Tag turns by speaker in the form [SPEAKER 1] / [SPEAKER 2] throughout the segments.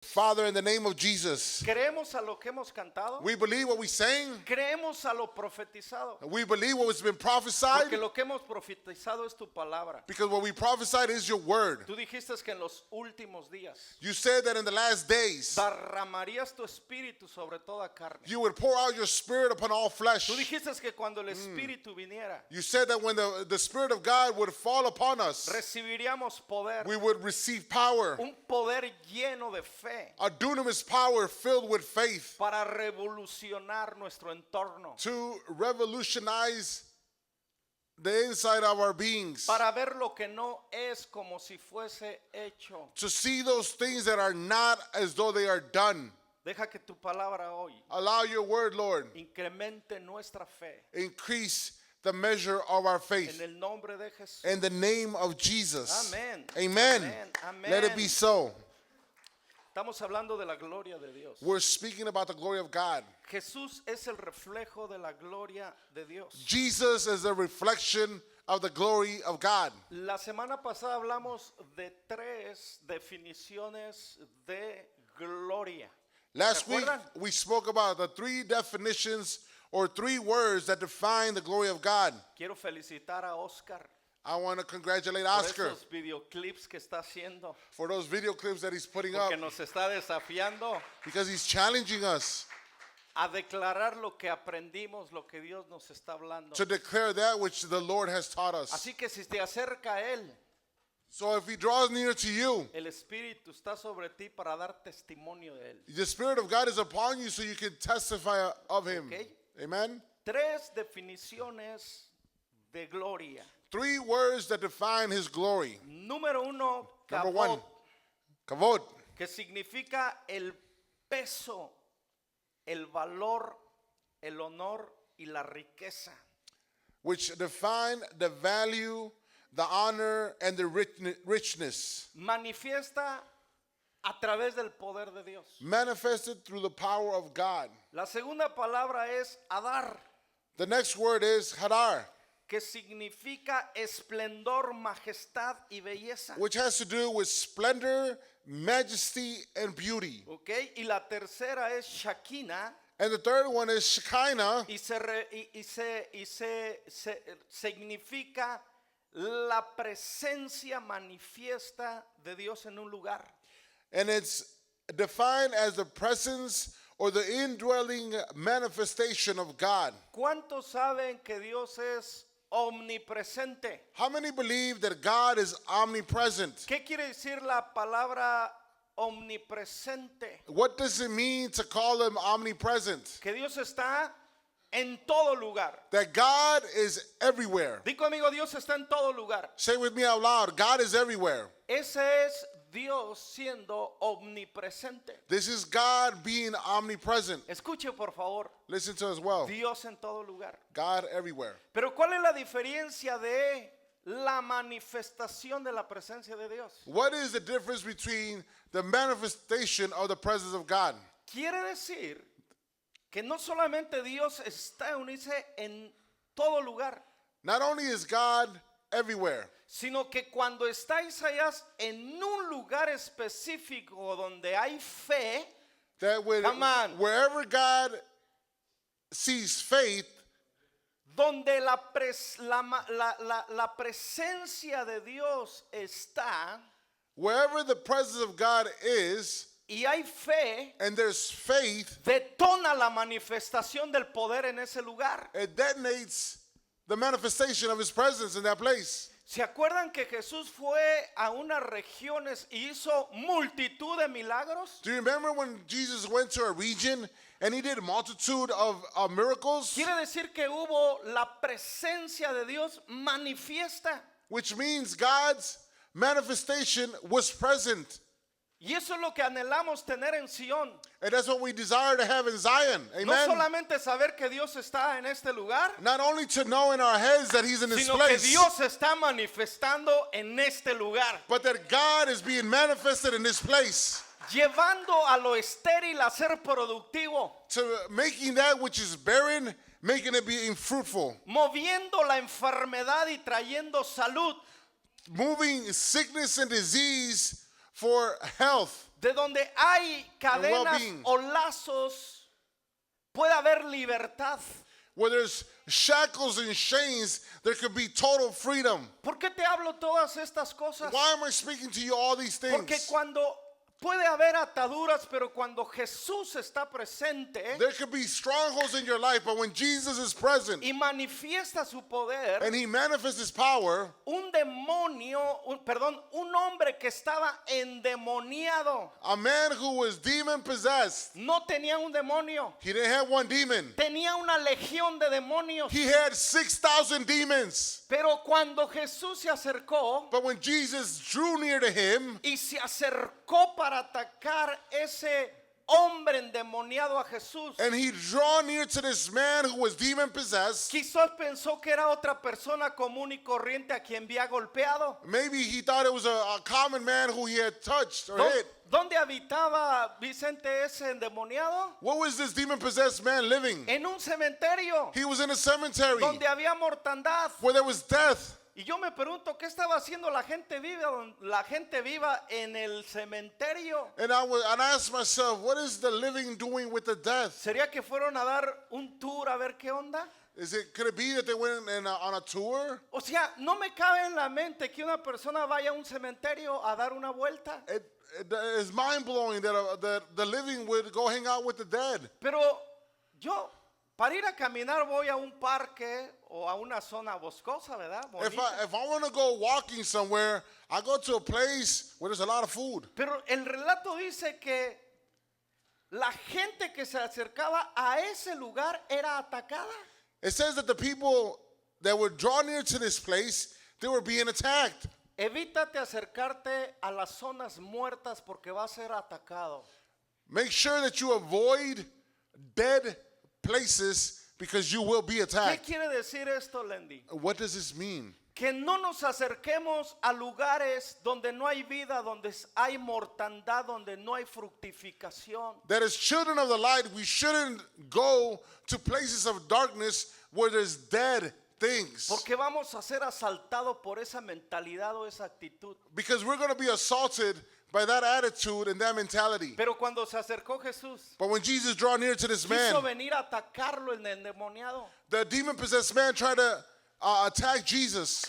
[SPEAKER 1] Father, in the name of Jesus,
[SPEAKER 2] Creemos a lo que hemos cantado.
[SPEAKER 1] we believe what we sang.
[SPEAKER 2] Creemos a lo profetizado.
[SPEAKER 1] We believe what has been prophesied,
[SPEAKER 2] Porque lo que hemos profetizado es tu palabra.
[SPEAKER 1] because what we prophesied is your word.
[SPEAKER 2] Tú dijiste que en los últimos días
[SPEAKER 1] You said that in the last days,
[SPEAKER 2] derramarías tu espíritu sobre toda carne.
[SPEAKER 1] you would pour out your spirit upon all flesh.
[SPEAKER 2] Tú dijiste que cuando el espíritu viniera,
[SPEAKER 1] You said that when the Spirit of God would fall upon us,
[SPEAKER 2] recibiríamos poder,
[SPEAKER 1] we would receive power,
[SPEAKER 2] un poder lleno de fe
[SPEAKER 1] a dunamis power filled with faith
[SPEAKER 2] para revolucionar nuestro entorno,
[SPEAKER 1] to revolutionize the inside of our beings,
[SPEAKER 2] para ver lo que no es como si fuese hecho.
[SPEAKER 1] to see those things that are not as though they are done.
[SPEAKER 2] Deja que tu palabra hoy
[SPEAKER 1] Allow your word, Lord,
[SPEAKER 2] incremente nuestra fe
[SPEAKER 1] increase the measure of our
[SPEAKER 2] en
[SPEAKER 1] faith.
[SPEAKER 2] el nombre de Jesús.
[SPEAKER 1] In the name of Jesus.
[SPEAKER 2] Amén.
[SPEAKER 1] Amen.
[SPEAKER 2] Amén. Amén.
[SPEAKER 1] Let it be so.
[SPEAKER 2] Estamos hablando de la gloria de Dios.
[SPEAKER 1] We're speaking about the glory of God.
[SPEAKER 2] Jesús es el reflejo de la gloria de Dios.
[SPEAKER 1] Jesus is a reflection of the glory of God.
[SPEAKER 2] La semana pasada hablamos de 3 definiciones de gloria.
[SPEAKER 1] Last
[SPEAKER 2] ¿Se
[SPEAKER 1] week,
[SPEAKER 2] acuerdan?
[SPEAKER 1] we spoke about the 3 definitions or 3 words that define the glory of God.
[SPEAKER 2] Quiero felicitar a Oscar
[SPEAKER 1] I want to congratulate
[SPEAKER 2] por
[SPEAKER 1] Oscar
[SPEAKER 2] esos videoclips que está haciendo,
[SPEAKER 1] for those video clips that he's putting up,
[SPEAKER 2] porque nos está desafiando
[SPEAKER 1] because he's challenging us
[SPEAKER 2] a declarar lo que aprendimos, lo que Dios nos está hablando.
[SPEAKER 1] to declare that which the Lord has taught us.
[SPEAKER 2] Así que si te acerca a Él,
[SPEAKER 1] So if he draws near to you,
[SPEAKER 2] el Espíritu está sobre ti para dar testimonio de Él.
[SPEAKER 1] the Spirit of God is upon you so you can testify of him.
[SPEAKER 2] Okay.
[SPEAKER 1] Amen?
[SPEAKER 2] 3 definiciones de gloria.
[SPEAKER 1] 3 words that define his glory.
[SPEAKER 2] Número 1,
[SPEAKER 1] Number 1, kavod,
[SPEAKER 2] que significa el peso, el valor, el honor y la riqueza.
[SPEAKER 1] which define the value, the honor, and the richness,
[SPEAKER 2] Manifiesta a través del poder de Dios.
[SPEAKER 1] manifested through the power of God.
[SPEAKER 2] La segunda palabra es Adar,
[SPEAKER 1] The next word is hadar,
[SPEAKER 2] que significa esplendor, majestad y belleza.
[SPEAKER 1] which has to do with splendor, majesty, and beauty.
[SPEAKER 2] ¿Ok? Y la tercera es Shekinah
[SPEAKER 1] And the third one is Shekinah,
[SPEAKER 2] y significa la presencia manifiesta de Dios en un lugar.
[SPEAKER 1] and it's defined as the presence or the indwelling manifestation of God.
[SPEAKER 2] ¿Cuántos saben que Dios es omnipresente?
[SPEAKER 1] How many believe that God is omnipresent?
[SPEAKER 2] ¿Qué quiere decir la palabra omnipresente?
[SPEAKER 1] What does it mean to call him omnipresent?
[SPEAKER 2] Que Dios está en todo lugar.
[SPEAKER 1] That God is everywhere.
[SPEAKER 2] Di conmigo, Dios está en todo lugar.
[SPEAKER 1] Say with me out loud, God is everywhere.
[SPEAKER 2] Ese es Dios siendo omnipresente.
[SPEAKER 1] This is God being omnipresent.
[SPEAKER 2] Escuche por favor,
[SPEAKER 1] Listen to us well.
[SPEAKER 2] Dios en todo lugar.
[SPEAKER 1] God everywhere.
[SPEAKER 2] Pero ¿cuál es la diferencia de la manifestación de la presencia de Dios?
[SPEAKER 1] What is the difference between the manifestation of the presence of God?
[SPEAKER 2] Quiere decir que no solamente Dios está unirse en todo lugar,
[SPEAKER 1] Not only is God everywhere,
[SPEAKER 2] sino que cuando está Isaías en un lugar específico donde hay fe,
[SPEAKER 1] that
[SPEAKER 2] Come on.
[SPEAKER 1] wherever God sees faith,
[SPEAKER 2] donde la presencia de Dios está
[SPEAKER 1] wherever the presence of God is,
[SPEAKER 2] y hay fe,
[SPEAKER 1] and there's faith,
[SPEAKER 2] detona la manifestación del poder en ese lugar.
[SPEAKER 1] it detonates the manifestation of his presence in that place.
[SPEAKER 2] ¿Se acuerdan que Jesús fue a unas regiones y hizo multitud de milagros?
[SPEAKER 1] Do you remember when Jesus went to a region and he did a multitude of miracles?
[SPEAKER 2] Quiere decir que hubo la presencia de Dios manifiesta.
[SPEAKER 1] Which means God's manifestation was present.
[SPEAKER 2] Y eso es lo que anhelamos tener en Sion.
[SPEAKER 1] And that's what we desire to have in Zion.
[SPEAKER 2] No
[SPEAKER 1] Amen.
[SPEAKER 2] solamente saber que Dios está en este lugar,
[SPEAKER 1] Not only to know in our heads that he's in this
[SPEAKER 2] sino que
[SPEAKER 1] place,
[SPEAKER 2] Dios está manifestando en este lugar,
[SPEAKER 1] but that God is being manifested in this place,
[SPEAKER 2] llevando a lo estéril a ser productivo,
[SPEAKER 1] to making that which is barren, making it being fruitful,
[SPEAKER 2] moviendo la enfermedad y trayendo salud,
[SPEAKER 1] moving sickness and disease for health,
[SPEAKER 2] De donde hay cadenas
[SPEAKER 1] well-being.
[SPEAKER 2] o lazos, puede haber libertad.
[SPEAKER 1] Where there's shackles and chains, there could be total freedom.
[SPEAKER 2] ¿Por qué te hablo todas estas cosas?
[SPEAKER 1] Why am I speaking to you all these
[SPEAKER 2] Porque
[SPEAKER 1] things?
[SPEAKER 2] cuando puede haber ataduras, pero cuando Jesús está presente
[SPEAKER 1] There could be strongholds in your life, but when Jesus is present
[SPEAKER 2] y manifiesta su poder,
[SPEAKER 1] and he manifests his power,
[SPEAKER 2] un hombre que estaba endemoniado,
[SPEAKER 1] a man who was demon possessed,
[SPEAKER 2] no tenía un demonio,
[SPEAKER 1] he didn't have one demon.
[SPEAKER 2] tenía una legión de demonios.
[SPEAKER 1] He had 6,000 demons.
[SPEAKER 2] Pero cuando Jesús se acercó
[SPEAKER 1] But when Jesus drew near to him
[SPEAKER 2] y se acercó para atacar ese hombre endemoniado a Jesús,
[SPEAKER 1] and he drew near to this man who was demon possessed,
[SPEAKER 2] quizás pensó que era otra persona común y corriente a quien había golpeado.
[SPEAKER 1] maybe he thought it was a common man who he had touched or hit.
[SPEAKER 2] ¿Dónde habitaba Vicente ese endemoniado?
[SPEAKER 1] Where was this demon possessed man living?
[SPEAKER 2] En un cementerio
[SPEAKER 1] He was in a cemetery
[SPEAKER 2] donde había mortandad.
[SPEAKER 1] where there was death.
[SPEAKER 2] Y yo me pregunto, ¿qué estaba haciendo la gente viva en el cementerio?
[SPEAKER 1] And I asked myself, what is the living doing with the death?
[SPEAKER 2] ¿Sería que fueron a dar un tour a ver qué onda?
[SPEAKER 1] Could it be that they went on a tour?
[SPEAKER 2] O sea, no me cabe en la mente que una persona vaya a un cementerio a dar una vuelta.
[SPEAKER 1] It is mind blowing that the living would go hang out with the dead.
[SPEAKER 2] Pero yo, para ir a caminar, voy a un parque o a una zona boscosa, ¿verdad?
[SPEAKER 1] If
[SPEAKER 2] Bonita.
[SPEAKER 1] I want to go walking somewhere, I go to a place where there's a lot of food.
[SPEAKER 2] Pero el relato dice que la gente que se acercaba a ese lugar era atacada.
[SPEAKER 1] It says that the people that would draw near to this place, they were being attacked.
[SPEAKER 2] Evítate acercarte a las zonas muertas porque va a ser atacado.
[SPEAKER 1] Make sure that you avoid dead places because you will be
[SPEAKER 2] ¿Qué
[SPEAKER 1] attacked.
[SPEAKER 2] quiere decir esto, Lendy?
[SPEAKER 1] What does this mean?
[SPEAKER 2] Que no nos acerquemos a lugares donde no hay vida, donde hay mortandad, donde no hay fructificación.
[SPEAKER 1] That as children of the light, we shouldn't go to places of darkness where there's dead things.
[SPEAKER 2] Porque vamos a ser asaltados por esa mentalidad o esa actitud.
[SPEAKER 1] Because we're going to be assaulted by that attitude and that mentality.
[SPEAKER 2] Pero cuando se acercó Jesús,
[SPEAKER 1] But when Jesus drew near to this
[SPEAKER 2] quiso
[SPEAKER 1] man,
[SPEAKER 2] venir a atacarlo el endemoniado.
[SPEAKER 1] the demon-possessed man tried to attack Jesus.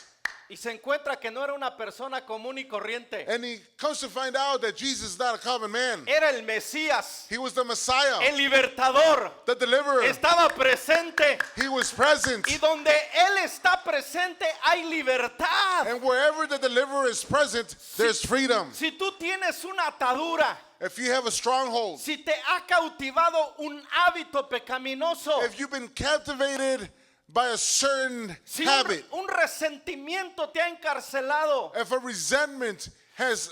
[SPEAKER 2] Y se encuentra que no era una persona común y corriente.
[SPEAKER 1] And he comes to find out that Jesus is not a common man.
[SPEAKER 2] Era el Mesías,
[SPEAKER 1] He was the Messiah,
[SPEAKER 2] el libertador.
[SPEAKER 1] the deliverer.
[SPEAKER 2] Estaba presente.
[SPEAKER 1] He was present.
[SPEAKER 2] Y donde Él está presente hay libertad.
[SPEAKER 1] And wherever the deliverer is present, there's freedom.
[SPEAKER 2] Si tú tienes una atadura,
[SPEAKER 1] If you have a stronghold,
[SPEAKER 2] si te ha cautivado un hábito pecaminoso,
[SPEAKER 1] if you've been captivated by a certain
[SPEAKER 2] si
[SPEAKER 1] habit,
[SPEAKER 2] un resentimiento te ha encarcelado,
[SPEAKER 1] if a resentment has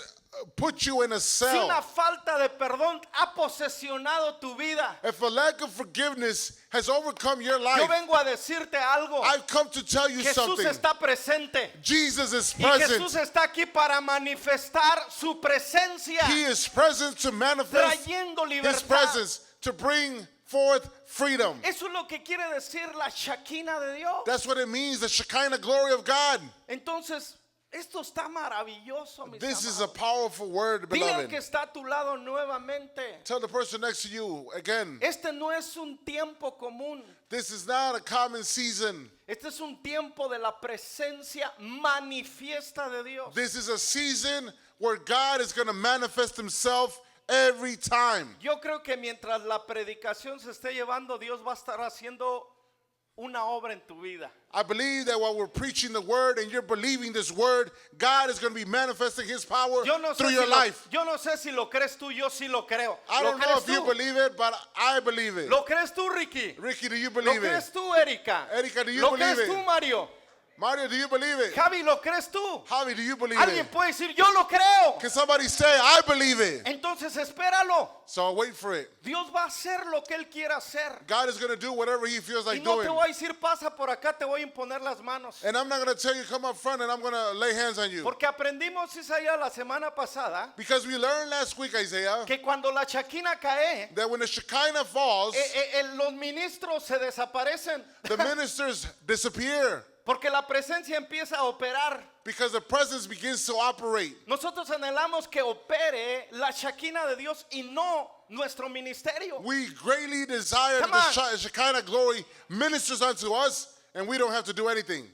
[SPEAKER 1] put you in a
[SPEAKER 2] si
[SPEAKER 1] cell,
[SPEAKER 2] una falta de perdón ha posesionado tu vida,
[SPEAKER 1] if a lack of forgiveness has overcome your
[SPEAKER 2] yo
[SPEAKER 1] life,
[SPEAKER 2] vengo a decirte algo.
[SPEAKER 1] I've come to tell you
[SPEAKER 2] Jesús
[SPEAKER 1] something.
[SPEAKER 2] está presente.
[SPEAKER 1] Jesus is
[SPEAKER 2] Y Jesús
[SPEAKER 1] present.
[SPEAKER 2] está aquí para manifestar su presencia,
[SPEAKER 1] He is present to manifest
[SPEAKER 2] trayendo
[SPEAKER 1] His
[SPEAKER 2] libertad.
[SPEAKER 1] presence, to bring forth freedom.
[SPEAKER 2] Eso es lo que quiere decir la Shekinah de Dios.
[SPEAKER 1] That's what it means, the Shekinah glory of God.
[SPEAKER 2] Entonces, esto está maravilloso, mis
[SPEAKER 1] This is a
[SPEAKER 2] amados.
[SPEAKER 1] powerful word,
[SPEAKER 2] Dile al
[SPEAKER 1] beloved.
[SPEAKER 2] que está a tu lado nuevamente.
[SPEAKER 1] Tell the person next to you again,
[SPEAKER 2] Este no es un tiempo común.
[SPEAKER 1] this is not a common season.
[SPEAKER 2] Este es un tiempo de la presencia manifiesta de Dios.
[SPEAKER 1] This is a season where God is going to manifest Himself every time.
[SPEAKER 2] Yo creo que mientras la predicación se esté llevando, Dios va a estar haciendo una obra en tu vida.
[SPEAKER 1] I believe that while we're preaching the word and you're believing this word, God is going to be manifesting His power
[SPEAKER 2] Yo no sé
[SPEAKER 1] through
[SPEAKER 2] si
[SPEAKER 1] your life.
[SPEAKER 2] yo no sé si lo crees tú, yo sí lo creo.
[SPEAKER 1] I
[SPEAKER 2] ¿Lo
[SPEAKER 1] don't know
[SPEAKER 2] crees
[SPEAKER 1] if you
[SPEAKER 2] tú?
[SPEAKER 1] believe it, but I believe it.
[SPEAKER 2] ¿Lo crees tú, Ricky?
[SPEAKER 1] Ricky, do you
[SPEAKER 2] ¿Lo
[SPEAKER 1] believe
[SPEAKER 2] crees
[SPEAKER 1] it?
[SPEAKER 2] tú, Erika?
[SPEAKER 1] Erika, do you
[SPEAKER 2] ¿Lo
[SPEAKER 1] believe
[SPEAKER 2] crees
[SPEAKER 1] it?
[SPEAKER 2] tú, Mario?
[SPEAKER 1] Mario, do you believe it?
[SPEAKER 2] Javi, ¿lo crees tú?
[SPEAKER 1] Javi, do you believe
[SPEAKER 2] Alguien
[SPEAKER 1] it?
[SPEAKER 2] puede decir, yo lo creo.
[SPEAKER 1] Can somebody say, I believe it?
[SPEAKER 2] Entonces espéralo.
[SPEAKER 1] So wait for it.
[SPEAKER 2] Dios va a hacer lo que Él quiera hacer.
[SPEAKER 1] God is going to do whatever He feels
[SPEAKER 2] Y
[SPEAKER 1] like
[SPEAKER 2] no
[SPEAKER 1] doing.
[SPEAKER 2] te voy a decir, pasa por acá, te voy a imponer las manos.
[SPEAKER 1] And I'm not going to tell you, come up front and I'm going to lay hands on you.
[SPEAKER 2] Porque aprendimos, Isaías, la semana pasada,
[SPEAKER 1] Because we learned last week, Isaiah,
[SPEAKER 2] que cuando la Shekinah cae,
[SPEAKER 1] that when the Shekinah falls,
[SPEAKER 2] los ministros se desaparecen.
[SPEAKER 1] the ministers disappear.
[SPEAKER 2] Porque la presencia empieza a operar.
[SPEAKER 1] Because the presence begins to operate.
[SPEAKER 2] Nosotros anhelamos que opere la Shekinah de Dios y no nuestro ministerio.
[SPEAKER 1] We greatly desire
[SPEAKER 2] Come
[SPEAKER 1] that
[SPEAKER 2] on.
[SPEAKER 1] the Shekinah glory ministers unto us, and we don't have to do anything.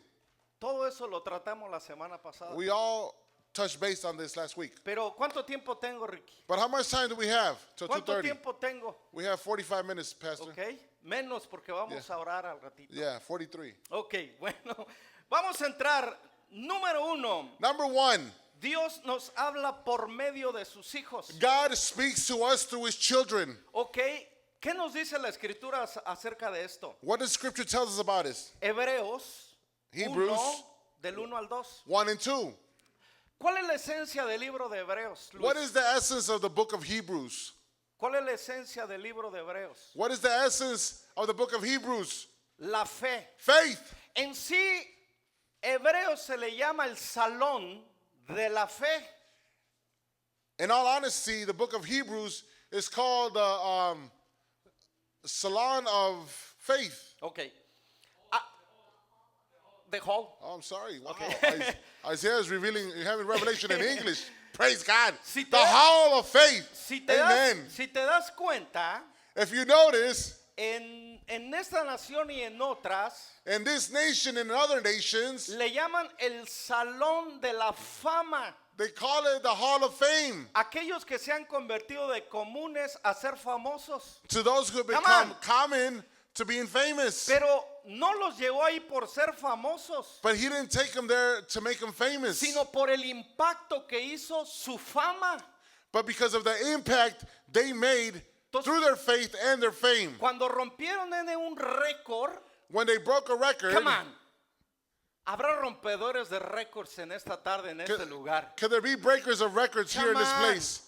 [SPEAKER 2] Todo eso lo tratamos la semana pasada.
[SPEAKER 1] We all touched base on this last week.
[SPEAKER 2] Pero ¿cuánto tiempo tengo, Ricky?
[SPEAKER 1] But how much time do we have till
[SPEAKER 2] ¿Cuánto
[SPEAKER 1] 2:30?
[SPEAKER 2] tiempo tengo?
[SPEAKER 1] We have 45 minutes, Pastor.
[SPEAKER 2] Ok, menos porque vamos a orar al ratito.
[SPEAKER 1] Yeah, 43.
[SPEAKER 2] Ok, bueno, vamos a entrar. Número 1,
[SPEAKER 1] Number 1,
[SPEAKER 2] Dios nos habla por medio de sus hijos.
[SPEAKER 1] God speaks to us through his children.
[SPEAKER 2] Ok, ¿qué nos dice la escritura acerca de esto?
[SPEAKER 1] What does scripture tells us about this?
[SPEAKER 2] Hebreos
[SPEAKER 1] Hebrews
[SPEAKER 2] 1, del 1 al 2.
[SPEAKER 1] 1 and 2.
[SPEAKER 2] ¿Cuál es la esencia del libro de Hebreos, Luis?
[SPEAKER 1] What is the essence of the book of Hebrews?
[SPEAKER 2] ¿Cuál es la esencia del libro de Hebreos?
[SPEAKER 1] What is the essence of the book of Hebrews?
[SPEAKER 2] La fe.
[SPEAKER 1] Faith.
[SPEAKER 2] En sí, Hebreos se le llama el salón de la fe.
[SPEAKER 1] In all honesty, the book of Hebrews is called the Salon of Faith.
[SPEAKER 2] Ok. Ah, the hall.
[SPEAKER 1] Oh, I'm sorry. Wow.
[SPEAKER 2] Okay.
[SPEAKER 1] Isaiah is revealing, having revelation in English. Praise God.
[SPEAKER 2] Si
[SPEAKER 1] The
[SPEAKER 2] te-
[SPEAKER 1] hall of faith.
[SPEAKER 2] Si te, das,
[SPEAKER 1] Amen.
[SPEAKER 2] si te das cuenta,
[SPEAKER 1] If you notice,
[SPEAKER 2] en esta nación y en otras,
[SPEAKER 1] in this nation and in other nations,
[SPEAKER 2] le llaman el salón de la fama.
[SPEAKER 1] they call it the hall of fame.
[SPEAKER 2] Aquellos que se han convertido de comunes a ser famosos.
[SPEAKER 1] To those who have
[SPEAKER 2] Come
[SPEAKER 1] become
[SPEAKER 2] on.
[SPEAKER 1] common to being famous.
[SPEAKER 2] Pero no los llevó ahí por ser famosos,
[SPEAKER 1] But he didn't take them there to make them famous.
[SPEAKER 2] sino por el impacto que hizo su fama.
[SPEAKER 1] But because of the impact they made
[SPEAKER 2] Entonces-
[SPEAKER 1] through their faith and their fame.
[SPEAKER 2] Cuando rompieron en un récord,
[SPEAKER 1] When they broke a record,
[SPEAKER 2] come on, habrá rompedores de récords en esta tarde en este lugar.
[SPEAKER 1] could there be breakers of records here in
[SPEAKER 2] Come
[SPEAKER 1] this
[SPEAKER 2] on.
[SPEAKER 1] place?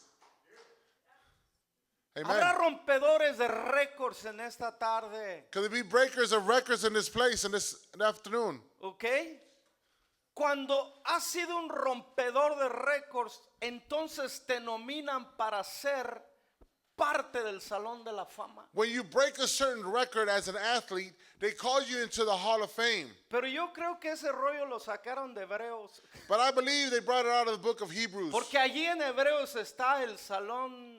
[SPEAKER 2] Habrá
[SPEAKER 1] Amen.
[SPEAKER 2] rompedores de récords en esta tarde,
[SPEAKER 1] Could there be breakers of records in this place in this afternoon?
[SPEAKER 2] ¿ok? Cuando has sido un rompedor de récords, entonces te nominan para ser parte del Salón de la Fama.
[SPEAKER 1] When you break a certain record as an athlete, they call you into the Hall of Fame.
[SPEAKER 2] Pero yo creo que ese rollo lo sacaron de Hebreos,
[SPEAKER 1] But I believe they brought it out of the book of Hebrews.
[SPEAKER 2] porque allí en Hebreos está el Salón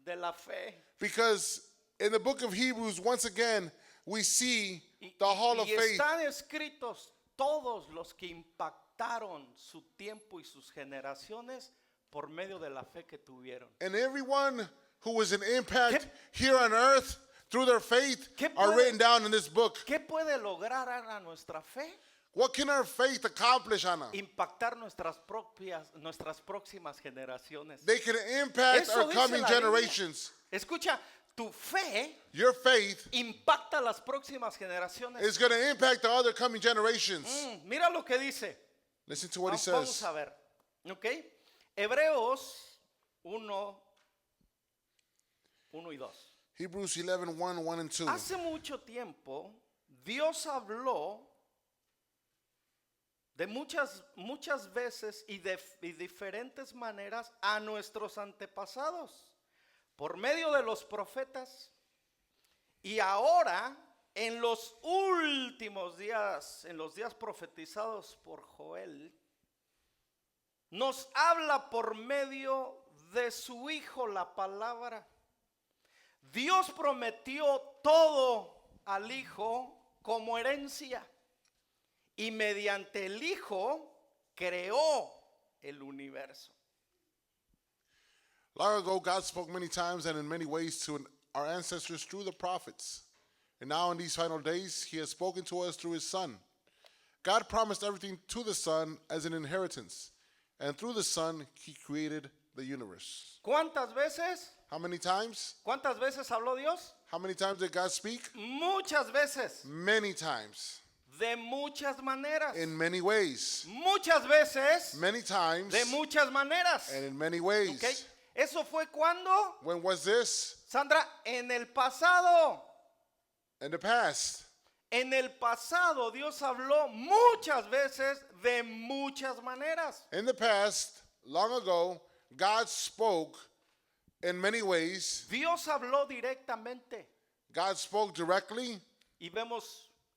[SPEAKER 2] de la Fe.
[SPEAKER 1] Because in the book of Hebrews, once again, we see
[SPEAKER 2] Y,
[SPEAKER 1] the Hall of
[SPEAKER 2] y
[SPEAKER 1] Faith.
[SPEAKER 2] están escritos todos los que impactaron su tiempo y sus generaciones por medio de la fe que tuvieron.
[SPEAKER 1] And everyone who was an impact
[SPEAKER 2] ¿Qué-
[SPEAKER 1] here on earth through their faith
[SPEAKER 2] ¿Qué
[SPEAKER 1] are
[SPEAKER 2] puede-
[SPEAKER 1] written down in this book.
[SPEAKER 2] ¿Qué puede lograr Ana nuestra fe?
[SPEAKER 1] What can our faith accomplish, Anna?
[SPEAKER 2] Impactar nuestras próximas generaciones.
[SPEAKER 1] They can impact
[SPEAKER 2] Eso
[SPEAKER 1] our
[SPEAKER 2] dice
[SPEAKER 1] coming
[SPEAKER 2] la Biblia.
[SPEAKER 1] generations.
[SPEAKER 2] Escucha, tu fe
[SPEAKER 1] Your faith
[SPEAKER 2] impacta las próximas generaciones.
[SPEAKER 1] is going to impact the other coming generations.
[SPEAKER 2] Mira lo que dice.
[SPEAKER 1] Listen to what he
[SPEAKER 2] Vamos
[SPEAKER 1] says.
[SPEAKER 2] a ver. ¿Ok? Hebreos 1, 1 y 2.
[SPEAKER 1] Hebrews 11, 1 and 2.
[SPEAKER 2] Hace mucho tiempo Dios habló de muchas veces y de diferentes maneras a nuestros antepasados por medio de los profetas, y ahora en los últimos días, en los días profetizados por Joel, nos habla por medio de su Hijo la palabra. Dios prometió todo al Hijo como herencia, y mediante el Hijo creó el universo.
[SPEAKER 1] Long ago, God spoke many times and in many ways to our ancestors through the prophets. And now in these final days, he has spoken to us through his Son. God promised everything to the Son as an inheritance. And through the Son, he created the universe.
[SPEAKER 2] ¿Cuántas veces?
[SPEAKER 1] How many times?
[SPEAKER 2] ¿Cuántas veces habló Dios?
[SPEAKER 1] How many times did God speak?
[SPEAKER 2] Muchas veces,
[SPEAKER 1] Many times.
[SPEAKER 2] de muchas maneras.
[SPEAKER 1] In many ways.
[SPEAKER 2] Muchas veces,
[SPEAKER 1] Many times.
[SPEAKER 2] de muchas maneras.
[SPEAKER 1] And in many ways.
[SPEAKER 2] ¿Ok? ¿Eso fue cuando?
[SPEAKER 1] When was this?
[SPEAKER 2] Sandra, en el pasado.
[SPEAKER 1] In the past.
[SPEAKER 2] En el pasado Dios habló muchas veces de muchas maneras.
[SPEAKER 1] In the past, long ago, God spoke in many ways.
[SPEAKER 2] Dios habló directamente.
[SPEAKER 1] God spoke directly,
[SPEAKER 2] Y vemos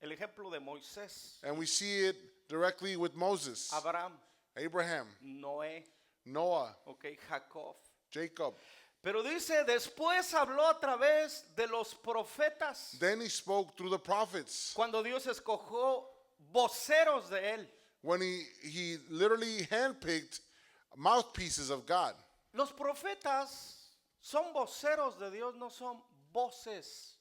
[SPEAKER 2] el ejemplo de Moisés,
[SPEAKER 1] and we see it directly with Moses,
[SPEAKER 2] Abraham,
[SPEAKER 1] Abraham,
[SPEAKER 2] Noé,
[SPEAKER 1] Noah,
[SPEAKER 2] ok, Jacob.
[SPEAKER 1] Jacob.
[SPEAKER 2] Pero dice, después habló a través de los profetas,
[SPEAKER 1] Then he spoke through the prophets
[SPEAKER 2] cuando Dios escogió voceros de él.
[SPEAKER 1] when he literally handpicked mouthpieces of God.
[SPEAKER 2] Los profetas son voceros de Dios, no son voces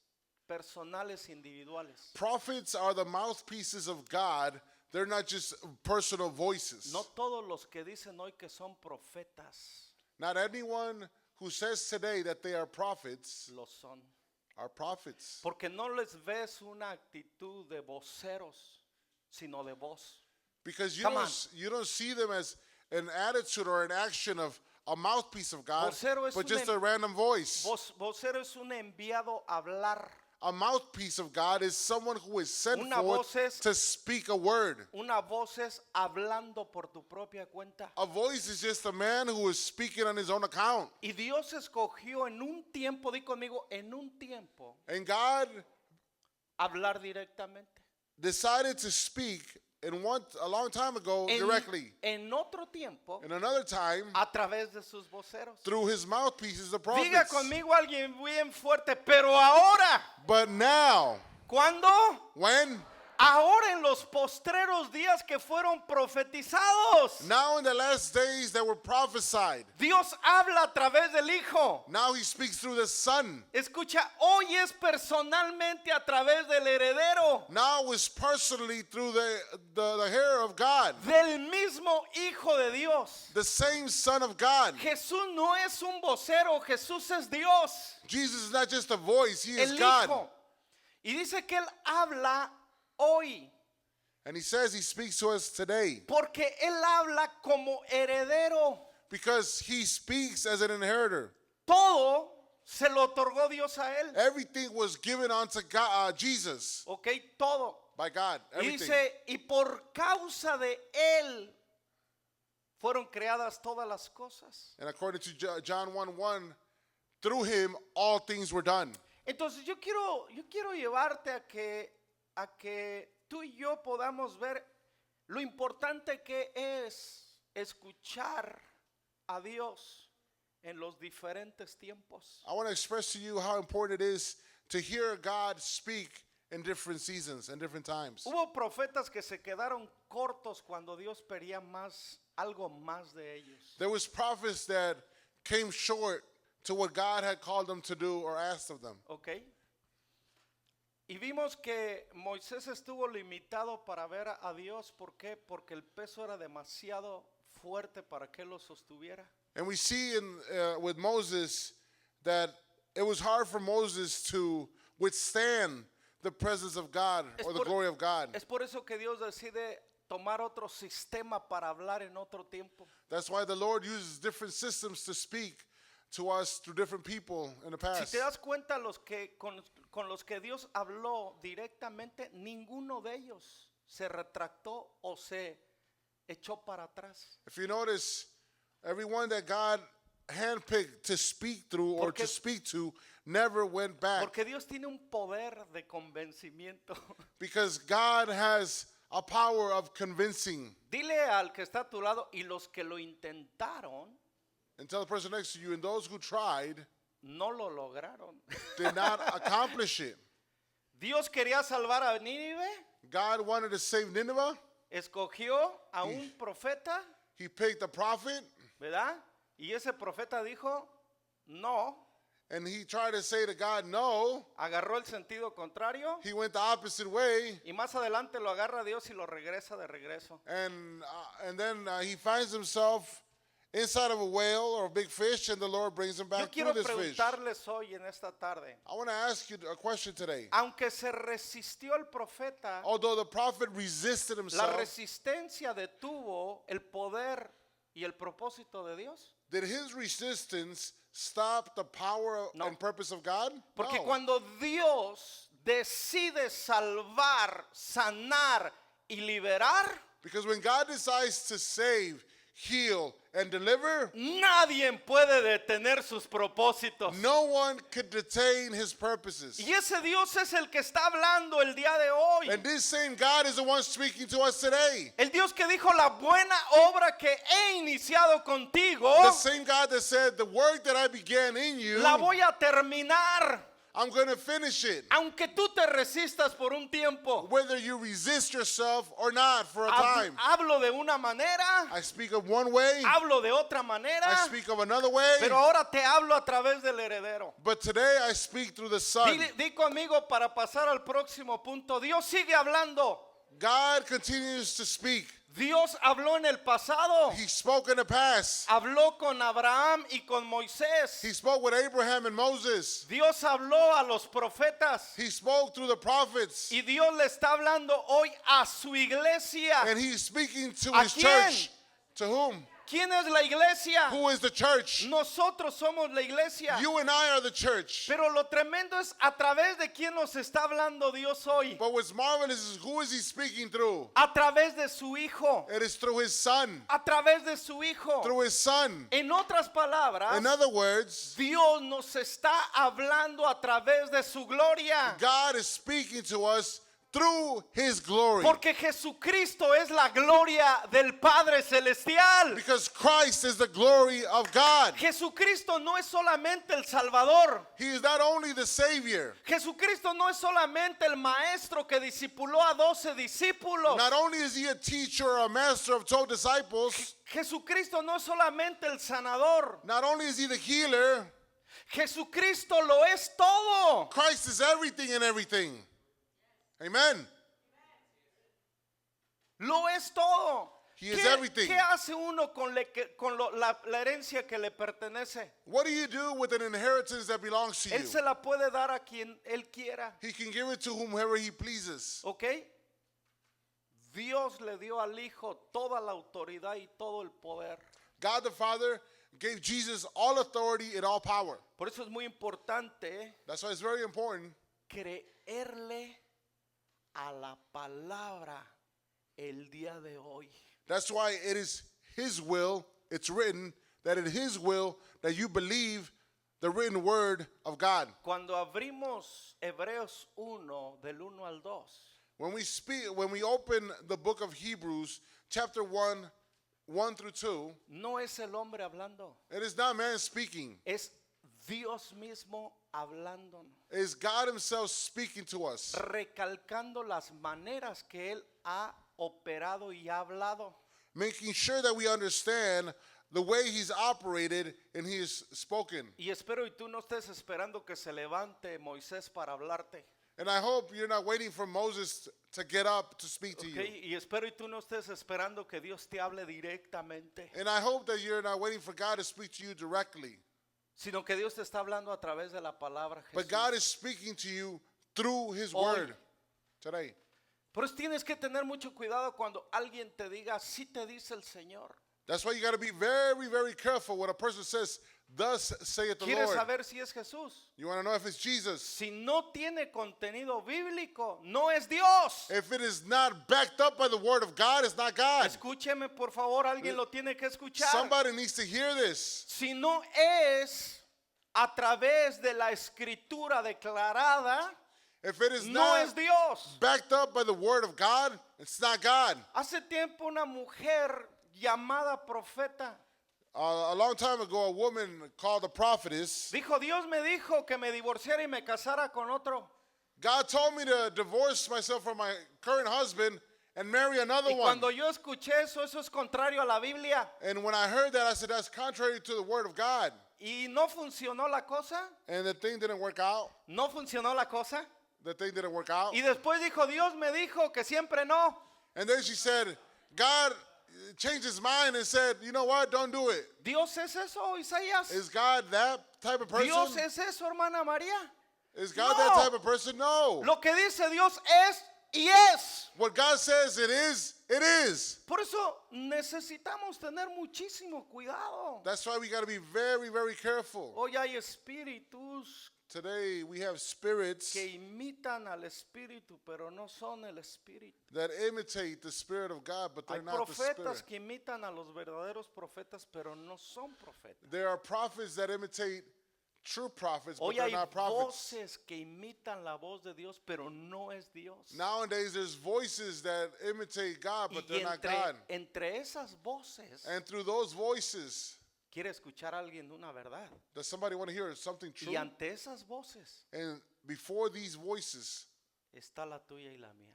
[SPEAKER 2] personales individuales.
[SPEAKER 1] Prophets are the mouthpieces of God. They're not just personal voices.
[SPEAKER 2] No todos los que dicen hoy que son profetas
[SPEAKER 1] Not anyone who says today that they are prophets
[SPEAKER 2] lo son.
[SPEAKER 1] are prophets.
[SPEAKER 2] Porque no les ves una actitud de voceros, sino de voz.
[SPEAKER 1] Because
[SPEAKER 2] Come on.
[SPEAKER 1] you don't see them as an attitude or an action of a mouthpiece of God,
[SPEAKER 2] Vocero es
[SPEAKER 1] but
[SPEAKER 2] un
[SPEAKER 1] just
[SPEAKER 2] em-
[SPEAKER 1] a random voice.
[SPEAKER 2] Vocero es un enviado a hablar.
[SPEAKER 1] A mouthpiece of God is someone who is sent
[SPEAKER 2] Una
[SPEAKER 1] forth
[SPEAKER 2] voz es-
[SPEAKER 1] to speak a word.
[SPEAKER 2] Una voz es hablando por tu propia cuenta.
[SPEAKER 1] A voice is just a man who is speaking on his own account.
[SPEAKER 2] Y Dios escogió en un tiempo, di conmigo, en un tiempo,
[SPEAKER 1] And God
[SPEAKER 2] hablar directamente.
[SPEAKER 1] decided to speak a long time ago directly.
[SPEAKER 2] En otro tiempo,
[SPEAKER 1] In another time,
[SPEAKER 2] a través de sus voceros.
[SPEAKER 1] through his mouthpieces, the
[SPEAKER 2] Diga
[SPEAKER 1] prophets.
[SPEAKER 2] conmigo alguien bien fuerte, pero ahora,
[SPEAKER 1] But now,
[SPEAKER 2] ¿cuándo?
[SPEAKER 1] when?
[SPEAKER 2] Ahora en los postreros días que fueron profetizados.
[SPEAKER 1] Now in the last days that were prophesied.
[SPEAKER 2] Dios habla a través del Hijo.
[SPEAKER 1] Now he speaks through the Son.
[SPEAKER 2] Escucha, hoy es personalmente a través del heredero,
[SPEAKER 1] Now is personally through the hair of God.
[SPEAKER 2] del mismo Hijo de Dios.
[SPEAKER 1] The same Son of God.
[SPEAKER 2] Jesús no es un vocero, Jesús es Dios,
[SPEAKER 1] Jesus is not just a voice, he is
[SPEAKER 2] el
[SPEAKER 1] God.
[SPEAKER 2] Hijo. Y dice que Él habla hoy,
[SPEAKER 1] And he says he speaks to us today
[SPEAKER 2] porque Él habla como heredero.
[SPEAKER 1] because he speaks as an inheritor.
[SPEAKER 2] Todo se lo otorgó Dios a Él.
[SPEAKER 1] Everything was given unto God, Jesus
[SPEAKER 2] Ok, todo.
[SPEAKER 1] by God.
[SPEAKER 2] Y
[SPEAKER 1] Everything.
[SPEAKER 2] dice, y por causa de Él fueron creadas todas las cosas.
[SPEAKER 1] And according to John 1:1, through him all things were done.
[SPEAKER 2] Entonces yo quiero llevarte a que tú y yo podamos ver lo importante que es escuchar a Dios en los diferentes tiempos.
[SPEAKER 1] I want to express to you how important it is to hear God speak in different seasons and different times.
[SPEAKER 2] Hubo profetas que se quedaron cortos cuando Dios pedía algo más de ellos.
[SPEAKER 1] There was prophets that came short to what God had called them to do or asked of them.
[SPEAKER 2] ¿Ok? Y vimos que Moisés estuvo limitado para ver a Dios. ¿Por qué? Porque el peso era demasiado fuerte para que él lo sostuviera.
[SPEAKER 1] And we see with Moses that it was hard for Moses to withstand the presence of God or the glory of God.
[SPEAKER 2] Es por eso que Dios decide tomar otro sistema para hablar en otro tiempo.
[SPEAKER 1] That's why the Lord uses different systems to speak to us through different people in the
[SPEAKER 2] Si
[SPEAKER 1] past.
[SPEAKER 2] te das cuenta, con los que Dios habló directamente, ninguno de ellos se retractó o se echó para atrás.
[SPEAKER 1] If you notice, everyone that God handpicked to speak through or to speak to never went back.
[SPEAKER 2] Porque Dios tiene un poder de convencimiento.
[SPEAKER 1] Because God has a power of convincing.
[SPEAKER 2] Dile al que está a tu lado, y los que lo intentaron,
[SPEAKER 1] And tell the person next to you, and those who tried
[SPEAKER 2] no lo lograron.
[SPEAKER 1] did not accomplish it.
[SPEAKER 2] Dios quería salvar a Nínive,
[SPEAKER 1] God wanted to save Nineveh.
[SPEAKER 2] escogió a un profeta,
[SPEAKER 1] He picked a prophet,
[SPEAKER 2] ¿verdad? Y ese profeta dijo, no,
[SPEAKER 1] and he tried to say to God, no.
[SPEAKER 2] agarró el sentido contrario,
[SPEAKER 1] He went the opposite way,
[SPEAKER 2] y más adelante lo agarra Dios y lo regresa de regreso.
[SPEAKER 1] and then he finds himself inside of a whale or a big fish, and the Lord brings him
[SPEAKER 2] Yo
[SPEAKER 1] back
[SPEAKER 2] quiero
[SPEAKER 1] through this fish.
[SPEAKER 2] preguntarles hoy en esta tarde,
[SPEAKER 1] I want to ask you a question today.
[SPEAKER 2] aunque se resistió el profeta,
[SPEAKER 1] Although the prophet resisted
[SPEAKER 2] la
[SPEAKER 1] himself,
[SPEAKER 2] resistencia detuvo el poder y el propósito de Dios.
[SPEAKER 1] did his resistance stop the power
[SPEAKER 2] No.
[SPEAKER 1] and purpose of God?
[SPEAKER 2] Porque
[SPEAKER 1] No.
[SPEAKER 2] cuando Dios decide salvar, sanar y liberar,
[SPEAKER 1] Because when God decides to save, heal, and deliver,
[SPEAKER 2] nadie puede detener sus propósitos.
[SPEAKER 1] no one could detain his purposes.
[SPEAKER 2] Y ese Dios es el que está hablando el día de hoy.
[SPEAKER 1] And this same God is the one speaking to us today.
[SPEAKER 2] El Dios que dijo la buena obra que he iniciado contigo,
[SPEAKER 1] The same God that said, the work that I began in you,
[SPEAKER 2] la voy a terminar.
[SPEAKER 1] I'm going to finish it.
[SPEAKER 2] Aunque tú te resistas por un tiempo.
[SPEAKER 1] Whether you resist yourself or not for a time.
[SPEAKER 2] Hablo de una manera,
[SPEAKER 1] I speak of one way,
[SPEAKER 2] hablo de otra manera,
[SPEAKER 1] I speak of another way,
[SPEAKER 2] pero ahora te hablo a través del heredero.
[SPEAKER 1] but today I speak through the Son.
[SPEAKER 2] Di conmigo para pasar al próximo punto. Dios sigue hablando.
[SPEAKER 1] God continues to speak.
[SPEAKER 2] Dios habló en el pasado.
[SPEAKER 1] He spoke in the past.
[SPEAKER 2] Habló con Abraham y con Moisés.
[SPEAKER 1] He spoke with Abraham and Moses.
[SPEAKER 2] Dios habló a los profetas.
[SPEAKER 1] He spoke through the prophets.
[SPEAKER 2] Y Dios le está hablando hoy a su iglesia.
[SPEAKER 1] And he's speaking to
[SPEAKER 2] ¿A
[SPEAKER 1] his
[SPEAKER 2] quién?
[SPEAKER 1] church. To whom?
[SPEAKER 2] ¿Quién es la iglesia?
[SPEAKER 1] Who is the church?
[SPEAKER 2] Nosotros somos la iglesia.
[SPEAKER 1] You and I are the church.
[SPEAKER 2] Pero lo tremendo es a través de quién nos está hablando Dios hoy.
[SPEAKER 1] But what's marvelous is who is he speaking through?
[SPEAKER 2] A través de su hijo.
[SPEAKER 1] It is through his Son.
[SPEAKER 2] A través de su hijo.
[SPEAKER 1] Through his Son.
[SPEAKER 2] En otras palabras,
[SPEAKER 1] In other words,
[SPEAKER 2] Dios nos está hablando a través de su gloria.
[SPEAKER 1] God is speaking to us through his glory.
[SPEAKER 2] Porque Jesucristo es la gloria del Padre Celestial.
[SPEAKER 1] Because Christ is the glory of God.
[SPEAKER 2] Jesucristo no es solamente el Salvador.
[SPEAKER 1] He is not only the Savior,
[SPEAKER 2] Jesucristo no es solamente el maestro que discipuló a 12 discípulos.
[SPEAKER 1] not only is he a teacher or a master of 12 disciples,
[SPEAKER 2] Jesucristo no es solamente el sanador.
[SPEAKER 1] not only is he the healer,
[SPEAKER 2] Jesucristo lo es todo.
[SPEAKER 1] Christ is everything and everything. Amen.
[SPEAKER 2] Lo es todo.
[SPEAKER 1] He is everything.
[SPEAKER 2] ¿Qué hace uno con la herencia que le pertenece?
[SPEAKER 1] What do you do with an inheritance that belongs to
[SPEAKER 2] Él
[SPEAKER 1] you?
[SPEAKER 2] se la puede dar a quien él quiera.
[SPEAKER 1] He can give it to whomever he pleases.
[SPEAKER 2] ¿Ok? Dios le dio al Hijo toda la autoridad y todo el poder.
[SPEAKER 1] God the Father gave Jesus all authority and all power.
[SPEAKER 2] Por eso es muy importante
[SPEAKER 1] That's why it's very important
[SPEAKER 2] creerle a la palabra el día de hoy.
[SPEAKER 1] That's why it is his will, it's written that it is his will that you believe the written word of God.
[SPEAKER 2] Cuando abrimos Hebreos 1 del 1 al 2,
[SPEAKER 1] When we open the book of Hebrews, chapter 1 through 2,
[SPEAKER 2] no es el hombre hablando,
[SPEAKER 1] it is not man speaking.
[SPEAKER 2] es Dios mismo hablándonos,
[SPEAKER 1] It is God himself speaking to us,
[SPEAKER 2] recalcando las maneras que Él ha operado y ha hablado.
[SPEAKER 1] making sure that we understand the way he's operated and he has spoken.
[SPEAKER 2] Y espero y tú no estés esperando que se levante Moisés para hablarte.
[SPEAKER 1] And I hope you're not waiting for Moses to get up to speak to
[SPEAKER 2] ¿Ok?
[SPEAKER 1] you.
[SPEAKER 2] Y espero y tú no estés esperando que Dios te hable directamente,
[SPEAKER 1] And I hope that you're not waiting for God to speak to you directly.
[SPEAKER 2] sino que Dios te está hablando a través de la palabra
[SPEAKER 1] But
[SPEAKER 2] Jesús.
[SPEAKER 1] God is speaking to you through his
[SPEAKER 2] Hoy.
[SPEAKER 1] word today.
[SPEAKER 2] Por eso tienes que tener mucho cuidado cuando alguien te diga, sí te dice el Señor.
[SPEAKER 1] That's why you got to be very, very careful when a person says, thus saith the
[SPEAKER 2] ¿Quieres
[SPEAKER 1] Lord.
[SPEAKER 2] saber si es Jesús?
[SPEAKER 1] You want to know if it's Jesus.
[SPEAKER 2] Si no tiene contenido bíblico, no es Dios.
[SPEAKER 1] If it is not backed up by the word of God, it's not God.
[SPEAKER 2] Escúcheme, por favor, alguien lo tiene que escuchar.
[SPEAKER 1] Somebody needs to hear this.
[SPEAKER 2] Si no es a través de la escritura declarada,
[SPEAKER 1] If it is
[SPEAKER 2] no
[SPEAKER 1] not
[SPEAKER 2] es Dios.
[SPEAKER 1] backed up by the word of God, it's not God.
[SPEAKER 2] Hace tiempo una mujer llamada profeta
[SPEAKER 1] A long time ago, a woman called a prophetess,
[SPEAKER 2] dijo, Dios me dijo que me divorciara y me casara con otro.
[SPEAKER 1] God told me to divorce myself from my current husband and marry another
[SPEAKER 2] Y
[SPEAKER 1] one.
[SPEAKER 2] cuando yo escuché eso, eso es contrario a la Biblia.
[SPEAKER 1] And when I heard that, I said, that's contrary to the word of God.
[SPEAKER 2] Y no funcionó la cosa.
[SPEAKER 1] And the thing didn't work out.
[SPEAKER 2] No funcionó la cosa.
[SPEAKER 1] The thing didn't work out.
[SPEAKER 2] Y después dijo, Dios me dijo que siempre no.
[SPEAKER 1] And then she said, God changed his mind and said, you know what, don't do it.
[SPEAKER 2] Dios es eso, Isaías.
[SPEAKER 1] Is God that type of person?
[SPEAKER 2] Dios es eso, hermana María.
[SPEAKER 1] Is God
[SPEAKER 2] No.
[SPEAKER 1] that type of person? No.
[SPEAKER 2] Lo que dice Dios es y es.
[SPEAKER 1] What God says it is, it is.
[SPEAKER 2] Por eso necesitamos tener muchísimo cuidado.
[SPEAKER 1] That's why we got to be very, very careful.
[SPEAKER 2] Hoy hay espíritus
[SPEAKER 1] today we have spirits
[SPEAKER 2] que imitan al Espíritu, pero no son el Espíritu.
[SPEAKER 1] that imitate the Spirit of God, but they're
[SPEAKER 2] Hay
[SPEAKER 1] not the Spirit.
[SPEAKER 2] profetas que imitan a los verdaderos profetas, pero no son profetas.
[SPEAKER 1] There are prophets that imitate true prophets, but
[SPEAKER 2] Hoy
[SPEAKER 1] they're
[SPEAKER 2] hay
[SPEAKER 1] not prophets.
[SPEAKER 2] voces que imitan la voz de Dios, pero no es Dios.
[SPEAKER 1] Nowadays, there's voices that imitate God, but
[SPEAKER 2] Y
[SPEAKER 1] they're not God.
[SPEAKER 2] entre esas voces,
[SPEAKER 1] And through those voices,
[SPEAKER 2] quiere escuchar a alguien una verdad.
[SPEAKER 1] does somebody want to hear something true?
[SPEAKER 2] Y ante esas voces
[SPEAKER 1] And before these voices
[SPEAKER 2] está la tuya y la mía.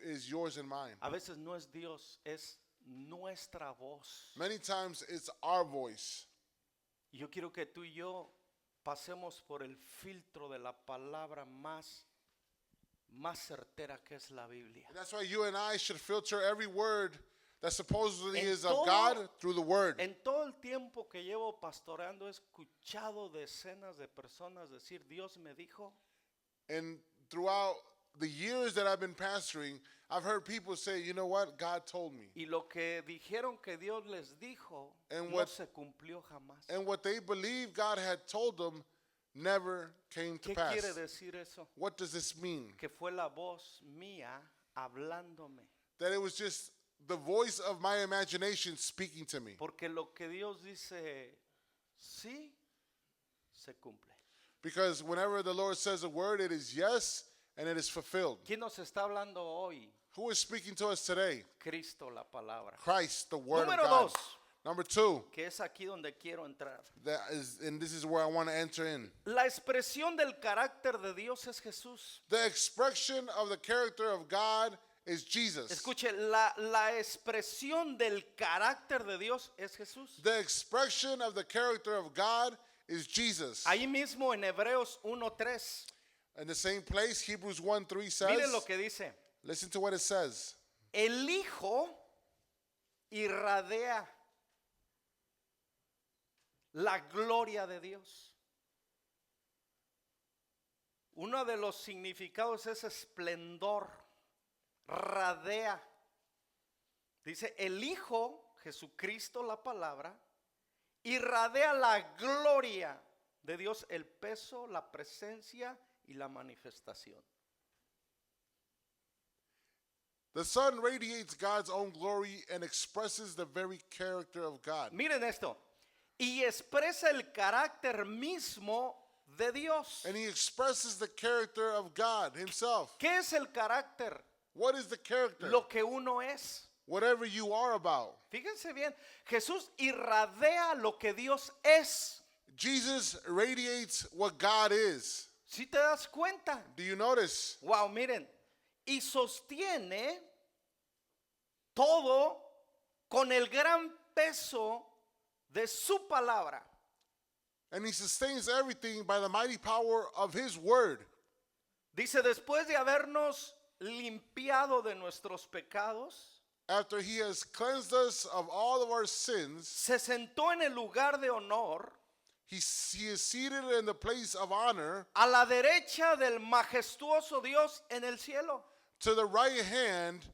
[SPEAKER 1] is yours and mine.
[SPEAKER 2] A veces no es Dios, es nuestra voz.
[SPEAKER 1] Many times it's our voice.
[SPEAKER 2] Y yo quiero que tú y yo pasemos por el filtro de la palabra más certera que es la Biblia.
[SPEAKER 1] And that's why you and I should filter every word that supposedly
[SPEAKER 2] En
[SPEAKER 1] is of
[SPEAKER 2] todo-
[SPEAKER 1] God through the Word.
[SPEAKER 2] En todo el tiempo que llevo pastoreando he escuchado decenas de personas decir, Dios me dijo,
[SPEAKER 1] And throughout the years that I've been pastoring, I've heard people say, you know what, God told me.
[SPEAKER 2] y lo que dijeron que Dios les dijo
[SPEAKER 1] And
[SPEAKER 2] no
[SPEAKER 1] what-
[SPEAKER 2] se cumplió jamás.
[SPEAKER 1] And what they believe God had told them never came to
[SPEAKER 2] ¿Qué
[SPEAKER 1] pass.
[SPEAKER 2] quiere decir eso?
[SPEAKER 1] What does this mean?
[SPEAKER 2] Que fue la voz mía hablándome.
[SPEAKER 1] That it was just the voice of my imagination speaking to me.
[SPEAKER 2] Porque lo que Dios dice sí, se cumple.
[SPEAKER 1] Because whenever the Lord says a word, it is yes and it is fulfilled.
[SPEAKER 2] ¿Quién nos está hablando hoy?
[SPEAKER 1] Who is speaking to us today?
[SPEAKER 2] Cristo, la palabra.
[SPEAKER 1] Christ, the Word
[SPEAKER 2] Número
[SPEAKER 1] of God.
[SPEAKER 2] dos,
[SPEAKER 1] Number two,
[SPEAKER 2] que es aquí donde quiero entrar.
[SPEAKER 1] and this is where I want to enter in.
[SPEAKER 2] La expresión del carácter de Dios es Jesús.
[SPEAKER 1] The expression of the character of God is Jesus.
[SPEAKER 2] Escuche, la expresión del carácter de Dios es Jesús.
[SPEAKER 1] The expression of the character of God is Jesus.
[SPEAKER 2] Ahí mismo en Hebreos 1:3.
[SPEAKER 1] In the same place, Hebrews 1:3
[SPEAKER 2] Miren lo
[SPEAKER 1] says,
[SPEAKER 2] que dice.
[SPEAKER 1] listen to what it says.
[SPEAKER 2] El Hijo irradia la gloria de Dios. Uno de los significados es esplendor, radea. Dice, el Hijo, Jesucristo la palabra, irradia la gloria de Dios, el peso, la presencia y la manifestación.
[SPEAKER 1] The Son radiates God's own glory and expresses the very character of God.
[SPEAKER 2] Miren esto. Y expresa el carácter mismo de Dios.
[SPEAKER 1] And he expresses the character of God himself.
[SPEAKER 2] ¿Qué es el carácter?
[SPEAKER 1] What is the character?
[SPEAKER 2] Lo que uno es.
[SPEAKER 1] Whatever you are about.
[SPEAKER 2] Fíjense bien, Jesús irradia lo que Dios es.
[SPEAKER 1] Jesus radiates what God is.
[SPEAKER 2] ¿Sí te das cuenta?
[SPEAKER 1] Do you notice?
[SPEAKER 2] Wow, miren. Y sostiene todo con el gran peso de su palabra.
[SPEAKER 1] And he sustains everything by the mighty power of his word.
[SPEAKER 2] Dice, después de habernos limpiado de nuestros pecados,
[SPEAKER 1] After he has cleansed us of all of our sins,
[SPEAKER 2] se sentó en el lugar de honor
[SPEAKER 1] he is seated in the place of honor
[SPEAKER 2] a la derecha del majestuoso Dios en el cielo.
[SPEAKER 1] to the right hand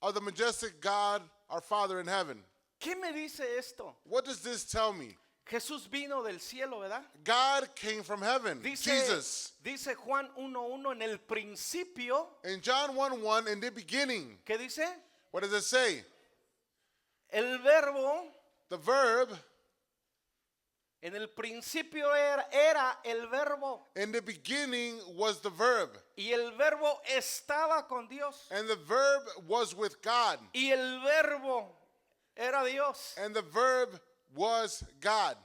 [SPEAKER 1] of the majestic God, our Father in heaven.
[SPEAKER 2] ¿Qué me dice esto?
[SPEAKER 1] What does this tell me?
[SPEAKER 2] Jesús vino del cielo, ¿verdad?
[SPEAKER 1] God came from heaven. Jesus.
[SPEAKER 2] Dice Juan 1:1 en el principio,
[SPEAKER 1] In John 1:1, in the beginning,
[SPEAKER 2] ¿qué dice?
[SPEAKER 1] what does it say?
[SPEAKER 2] El verbo,
[SPEAKER 1] The verb,
[SPEAKER 2] en el principio era el verbo.
[SPEAKER 1] in the beginning was the verb.
[SPEAKER 2] Y el verbo estaba con Dios.
[SPEAKER 1] And the verb was with God.
[SPEAKER 2] Y el verbo era Dios.
[SPEAKER 1] And the verb was God.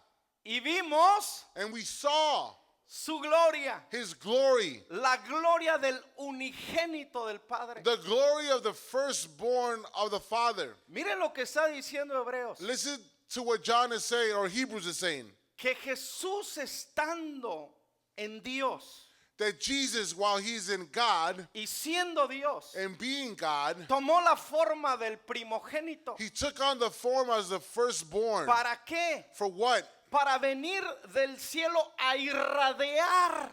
[SPEAKER 2] Y vimos
[SPEAKER 1] And we saw
[SPEAKER 2] su gloria.
[SPEAKER 1] his glory,
[SPEAKER 2] La gloria del unigénito del Padre.
[SPEAKER 1] the glory of the firstborn of the Father.
[SPEAKER 2] Miren lo que está diciendo Hebreos.
[SPEAKER 1] Listen to what John is saying, or Hebrews is saying.
[SPEAKER 2] Que Jesús estando en Dios
[SPEAKER 1] That Jesus, while he's in God
[SPEAKER 2] y siendo Dios,
[SPEAKER 1] and being God,
[SPEAKER 2] tomó la forma del primogénito.
[SPEAKER 1] he took on the form as the firstborn.
[SPEAKER 2] ¿Para qué?
[SPEAKER 1] For what?
[SPEAKER 2] Para venir del cielo a irradiar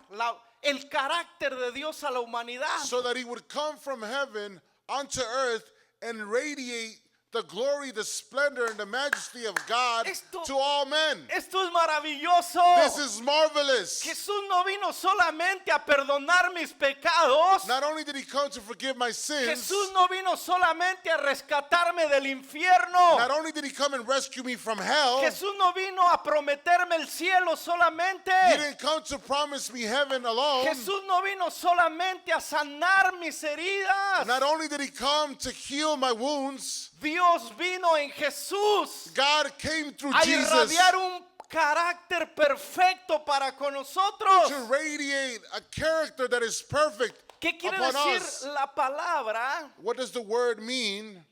[SPEAKER 2] el carácter de Dios a la humanidad.
[SPEAKER 1] So that he would come from heaven unto earth and radiate the glory, the splendor, and the majesty of God
[SPEAKER 2] Esto-
[SPEAKER 1] to all men.
[SPEAKER 2] Esto es maravilloso.
[SPEAKER 1] This is marvelous.
[SPEAKER 2] Jesús no vino solamente a perdonar mis pecados.
[SPEAKER 1] Not only did he come to forgive my sins,
[SPEAKER 2] Jesús no vino solamente a rescatarme del infierno.
[SPEAKER 1] not only did he come and rescue me from hell,
[SPEAKER 2] Jesús no vino a prometerme el cielo solamente.
[SPEAKER 1] he didn't come to promise me heaven alone.
[SPEAKER 2] Jesús no vino solamente a sanar mis heridas.
[SPEAKER 1] Not only did he come to heal my wounds,
[SPEAKER 2] Dios vino en Jesús
[SPEAKER 1] God came through
[SPEAKER 2] a
[SPEAKER 1] Jesus
[SPEAKER 2] irradiar un carácter perfecto para con nosotros.
[SPEAKER 1] to radiate a character that is perfect
[SPEAKER 2] ¿Qué quiere
[SPEAKER 1] upon
[SPEAKER 2] decir
[SPEAKER 1] us.
[SPEAKER 2] la palabra?
[SPEAKER 1] What does the word mean?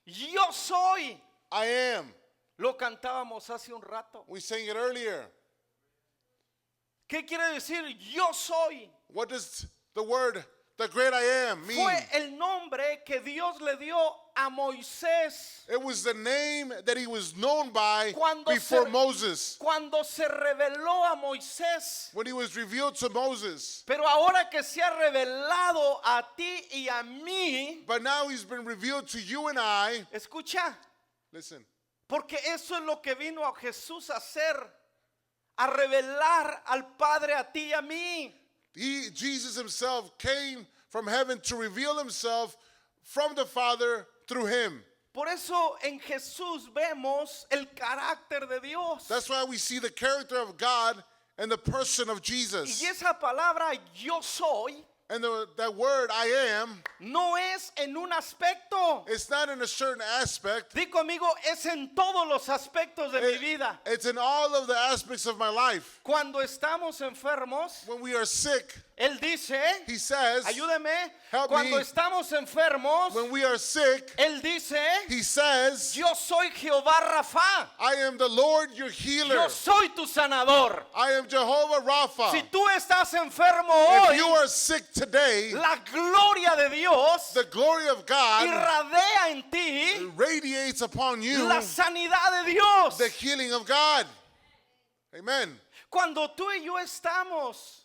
[SPEAKER 2] Yo soy.
[SPEAKER 1] I am.
[SPEAKER 2] Lo cantábamos hace un rato.
[SPEAKER 1] We sang it earlier.
[SPEAKER 2] ¿Qué quiere decir yo soy?
[SPEAKER 1] What does the word, the great I am, mean?
[SPEAKER 2] Fue el nombre que Dios le dio a Moisés
[SPEAKER 1] It was the name that he was known by
[SPEAKER 2] Cuando
[SPEAKER 1] before
[SPEAKER 2] se-
[SPEAKER 1] Moses,
[SPEAKER 2] cuando se reveló a Moisés.
[SPEAKER 1] when he was revealed to Moses.
[SPEAKER 2] Pero ahora que se ha revelado a ti y a mí,
[SPEAKER 1] But now he's been revealed to you and I.
[SPEAKER 2] escucha,
[SPEAKER 1] Listen,
[SPEAKER 2] porque eso es lo que vino a Jesús a hacer, a revelar al Padre a ti y a mí.
[SPEAKER 1] Jesus himself came from heaven to reveal himself from the Father through him.
[SPEAKER 2] Por eso en Jesús vemos el carácter de Dios.
[SPEAKER 1] That's why we see the character of God and the person of Jesus.
[SPEAKER 2] Y esa palabra yo soy
[SPEAKER 1] And that word I am,
[SPEAKER 2] no es en un aspecto.
[SPEAKER 1] it's not in a certain aspect.
[SPEAKER 2] Di conmigo, es en todos los aspectos de mi vida.
[SPEAKER 1] It's in all of the aspects of my life.
[SPEAKER 2] Cuando estamos enfermos,
[SPEAKER 1] When we are sick,
[SPEAKER 2] Él dice,
[SPEAKER 1] he says,
[SPEAKER 2] ayúdeme,
[SPEAKER 1] Help
[SPEAKER 2] cuando
[SPEAKER 1] me.
[SPEAKER 2] estamos enfermos,
[SPEAKER 1] when we are sick,
[SPEAKER 2] Él dice,
[SPEAKER 1] he says,
[SPEAKER 2] yo soy Jehová Rafa,
[SPEAKER 1] I am the Lord your healer.
[SPEAKER 2] yo soy tu sanador.
[SPEAKER 1] I am Jehovah Rapha.
[SPEAKER 2] Si tú estás enfermo
[SPEAKER 1] If
[SPEAKER 2] hoy,
[SPEAKER 1] you are sick today,
[SPEAKER 2] la gloria de Dios
[SPEAKER 1] the glory of God
[SPEAKER 2] irradia en ti
[SPEAKER 1] radiates upon you
[SPEAKER 2] la sanidad de Dios.
[SPEAKER 1] the healing of God. Amen.
[SPEAKER 2] Cuando tú y yo estamos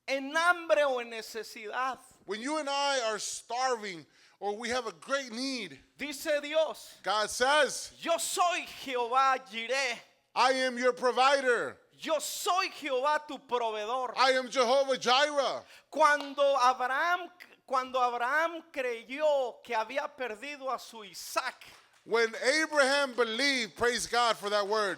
[SPEAKER 2] en hambre o en necesidad,
[SPEAKER 1] When you and I are starving or we have a great need,
[SPEAKER 2] dice Dios,
[SPEAKER 1] God says,
[SPEAKER 2] yo soy Jehová Jireh,
[SPEAKER 1] I am your provider.
[SPEAKER 2] yo soy Jehová tu proveedor.
[SPEAKER 1] I am Jehovah Jireh.
[SPEAKER 2] Cuando Abraham creyó que había perdido a su Isaac,
[SPEAKER 1] When Abraham believed, praise God for that word.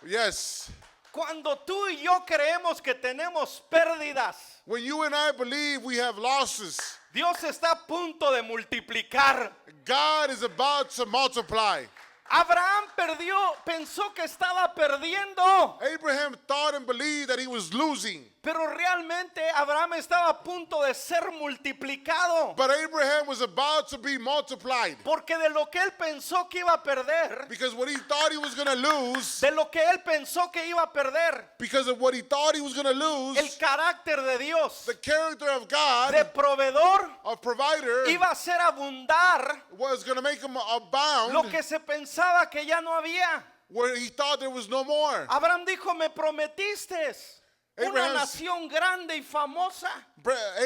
[SPEAKER 1] Yes.
[SPEAKER 2] cuando tú y yo creemos que tenemos pérdidas,
[SPEAKER 1] When you and I believe we have losses,
[SPEAKER 2] Dios está a punto de multiplicar.
[SPEAKER 1] God is about to multiply.
[SPEAKER 2] Abraham pensó que estaba perdiendo,
[SPEAKER 1] Abraham thought and believed that he was losing.
[SPEAKER 2] pero realmente Abraham estaba a punto de ser multiplicado.
[SPEAKER 1] But Abraham was about to be multiplied.
[SPEAKER 2] Porque de lo que él pensó que iba a perder,
[SPEAKER 1] Because what he thought he was going to lose,
[SPEAKER 2] de lo que él pensó que iba a perder,
[SPEAKER 1] because of what he thought he was going to
[SPEAKER 2] el
[SPEAKER 1] lose,
[SPEAKER 2] carácter de Dios,
[SPEAKER 1] the character of God,
[SPEAKER 2] de proveedor,
[SPEAKER 1] of provider,
[SPEAKER 2] iba a hacer abundar
[SPEAKER 1] was going to make him abound
[SPEAKER 2] lo que se pensaba que ya no había.
[SPEAKER 1] where he thought there was no more.
[SPEAKER 2] Abraham dijo, me prometiste una
[SPEAKER 1] Abraham's-
[SPEAKER 2] nación grande y famosa,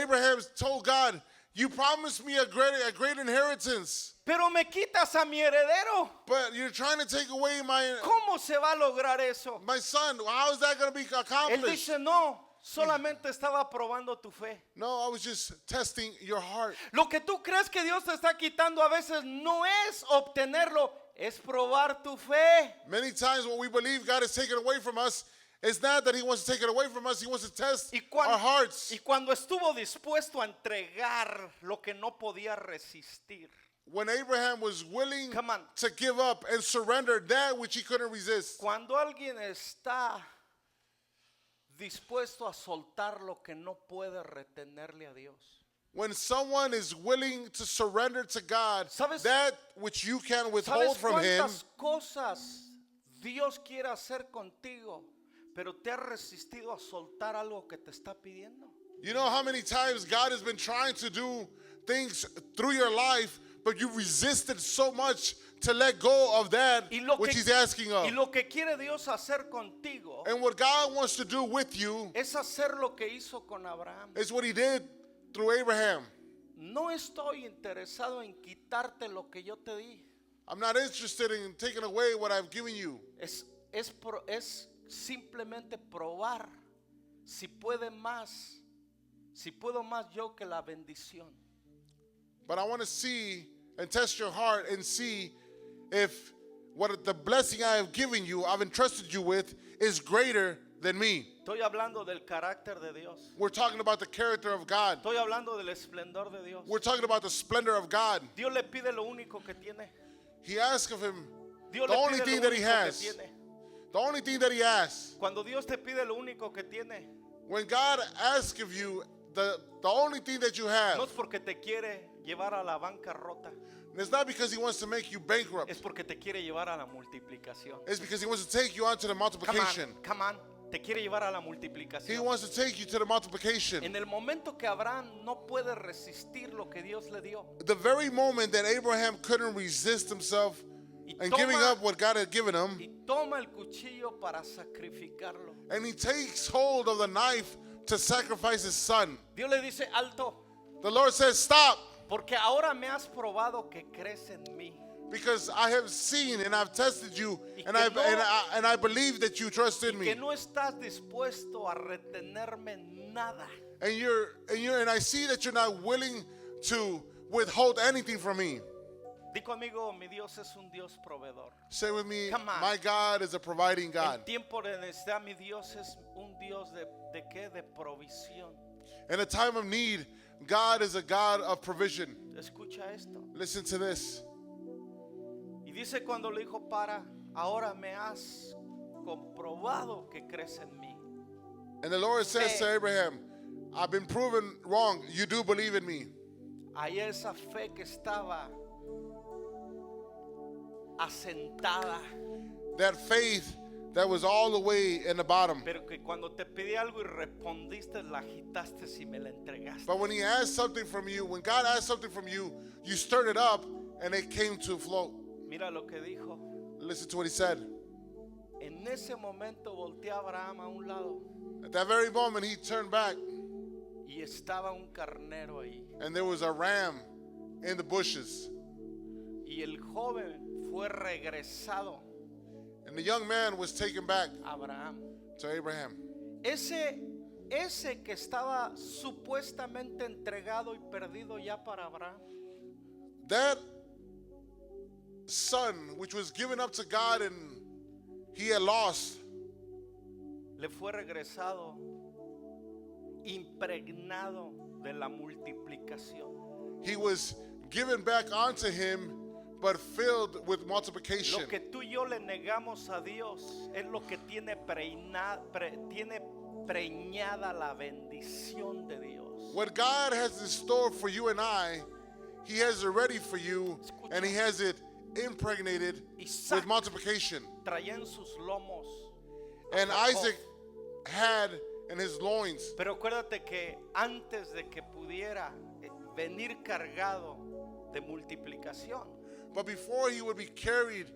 [SPEAKER 1] Abraham told God, you promised me a great inheritance,
[SPEAKER 2] pero me quitas a mi heredero.
[SPEAKER 1] but you're trying to take away
[SPEAKER 2] ¿Cómo se va a lograr eso?
[SPEAKER 1] my son. How is that going to be
[SPEAKER 2] Él
[SPEAKER 1] accomplished?
[SPEAKER 2] dice, no, solamente estaba probando tu fe.
[SPEAKER 1] No, I was just testing your heart.
[SPEAKER 2] Lo que tú crees que Dios te está quitando a veces no es obtenerlo, es probar tu fe.
[SPEAKER 1] Many times when we believe God is taking away from us, it's not that he wants to take it away from us, he wants to test our hearts.
[SPEAKER 2] Y cuando estuvo dispuesto a entregar lo que no podía resistir.
[SPEAKER 1] When Abraham was willing
[SPEAKER 2] Come on.
[SPEAKER 1] to give up and surrender that which he couldn't resist.
[SPEAKER 2] Cuando alguien está dispuesto a soltar lo que no puede retenerle a Dios.
[SPEAKER 1] When someone is willing to surrender to God
[SPEAKER 2] ¿Sabes-
[SPEAKER 1] that which you can withhold
[SPEAKER 2] ¿Sabes
[SPEAKER 1] from him,
[SPEAKER 2] cuántas cosas Dios quiere hacer contigo, pero te has resistido a soltar algo que te está pidiendo?
[SPEAKER 1] you know how many times God has been trying to do things through your life, but you resisted so much to let go of that
[SPEAKER 2] Y lo
[SPEAKER 1] which
[SPEAKER 2] que-
[SPEAKER 1] he's asking of.
[SPEAKER 2] Y lo que quiere Dios hacer contigo
[SPEAKER 1] And what God wants to do with you
[SPEAKER 2] es hacer lo que hizo con Abraham.
[SPEAKER 1] is what he did through Abraham.
[SPEAKER 2] no estoy interesado en quitarte lo que yo te di.
[SPEAKER 1] I'm not interested in taking away what I've given you.
[SPEAKER 2] Es simplemente probar si puedo más yo que la bendición.
[SPEAKER 1] But I want to see and test your heart and see if what the blessing I have given you, I've entrusted you with, is greater than me.
[SPEAKER 2] Estoy hablando del carácter de Dios.
[SPEAKER 1] We're talking about the character of God.
[SPEAKER 2] Estoy hablando del esplendor de Dios.
[SPEAKER 1] We're talking about the splendor of God.
[SPEAKER 2] Dios le pide lo único que tiene.
[SPEAKER 1] He asks of him
[SPEAKER 2] Dios
[SPEAKER 1] the
[SPEAKER 2] le
[SPEAKER 1] only
[SPEAKER 2] pide
[SPEAKER 1] thing
[SPEAKER 2] lo
[SPEAKER 1] that he
[SPEAKER 2] único que
[SPEAKER 1] has.
[SPEAKER 2] tiene.
[SPEAKER 1] The only thing that he asks.
[SPEAKER 2] Cuando Dios te pide lo único que tiene,
[SPEAKER 1] When God asks of you the only thing that you have,
[SPEAKER 2] no es porque te quiere llevar a la bancarrota,
[SPEAKER 1] it's not because he wants to make you bankrupt.
[SPEAKER 2] es porque te quiere llevar a la multiplicación.
[SPEAKER 1] It's because he wants to take you on to the multiplication.
[SPEAKER 2] Come on, te quiere llevar a la
[SPEAKER 1] He
[SPEAKER 2] multiplicación.
[SPEAKER 1] wants to take you to the multiplication.
[SPEAKER 2] En el momento que Abraham no puede resistir lo que Dios le dio,
[SPEAKER 1] The very moment that Abraham couldn't resist himself
[SPEAKER 2] y
[SPEAKER 1] and giving
[SPEAKER 2] toma,
[SPEAKER 1] up what God had given him,
[SPEAKER 2] y toma el cuchillo para sacrificarlo.
[SPEAKER 1] and he takes hold of the knife to sacrifice his son.
[SPEAKER 2] Dios le dice, alto,
[SPEAKER 1] The Lord says, stop,
[SPEAKER 2] porque ahora me has probado que crees en mí.
[SPEAKER 1] because I have seen and I've tested you,
[SPEAKER 2] Y
[SPEAKER 1] and
[SPEAKER 2] que
[SPEAKER 1] I believe that you trusted
[SPEAKER 2] Que
[SPEAKER 1] me.
[SPEAKER 2] no estás dispuesto a retenerme nada.
[SPEAKER 1] And I see that you're not willing to withhold anything from me.
[SPEAKER 2] Di conmigo, mi Dios es un Dios proveedor.
[SPEAKER 1] Say with me,
[SPEAKER 2] Come on.
[SPEAKER 1] my God is a providing God.
[SPEAKER 2] En tiempo de necesidad, mi Dios es un Dios ¿de qué? De provisión.
[SPEAKER 1] In a time of need, God is a God of provision.
[SPEAKER 2] Escucha esto.
[SPEAKER 1] Listen to this.
[SPEAKER 2] Y dice cuando le dijo, ahora me has comprobado que crees en mí.
[SPEAKER 1] And the Lord says to Abraham, I've been proven wrong. You do believe in me.
[SPEAKER 2] Ahí esa fe que estaba asentada,
[SPEAKER 1] That faith that was all the way in the bottom.
[SPEAKER 2] pero que cuando te pedí algo y respondiste, la agitaste y me la entregaste.
[SPEAKER 1] But when he asked something from you, when God asked something from you, you stirred it up and it came to float.
[SPEAKER 2] Mira lo que dijo.
[SPEAKER 1] Listen to what he said.
[SPEAKER 2] En ese momento volteé a Abraham a un lado
[SPEAKER 1] At that very moment, he turned back
[SPEAKER 2] y estaba un carnero ahí.
[SPEAKER 1] and there was a ram in the bushes.
[SPEAKER 2] Y el joven fue regresado
[SPEAKER 1] And the young man was taken back
[SPEAKER 2] a Abraham.
[SPEAKER 1] to Abraham.
[SPEAKER 2] Ese que estaba supuestamente entregado y perdido ya para Abraham,
[SPEAKER 1] That son, which was given up to God and he had lost,
[SPEAKER 2] le fue regresado impregnado de la multiplicación.
[SPEAKER 1] he was given back onto him, but filled with multiplication.
[SPEAKER 2] Lo que tú y yo le negamos a Dios es lo que tiene preñada la bendición de Dios.
[SPEAKER 1] What God has in store for you and I, he has it ready for you, and he has it impregnated
[SPEAKER 2] Isaac
[SPEAKER 1] with multiplication.
[SPEAKER 2] traía en sus lomos.
[SPEAKER 1] And
[SPEAKER 2] Jacob.
[SPEAKER 1] Isaac had in his loins.
[SPEAKER 2] Pero acuérdate que antes de que pudiera venir cargado de multiplicación,
[SPEAKER 1] But before he would be carried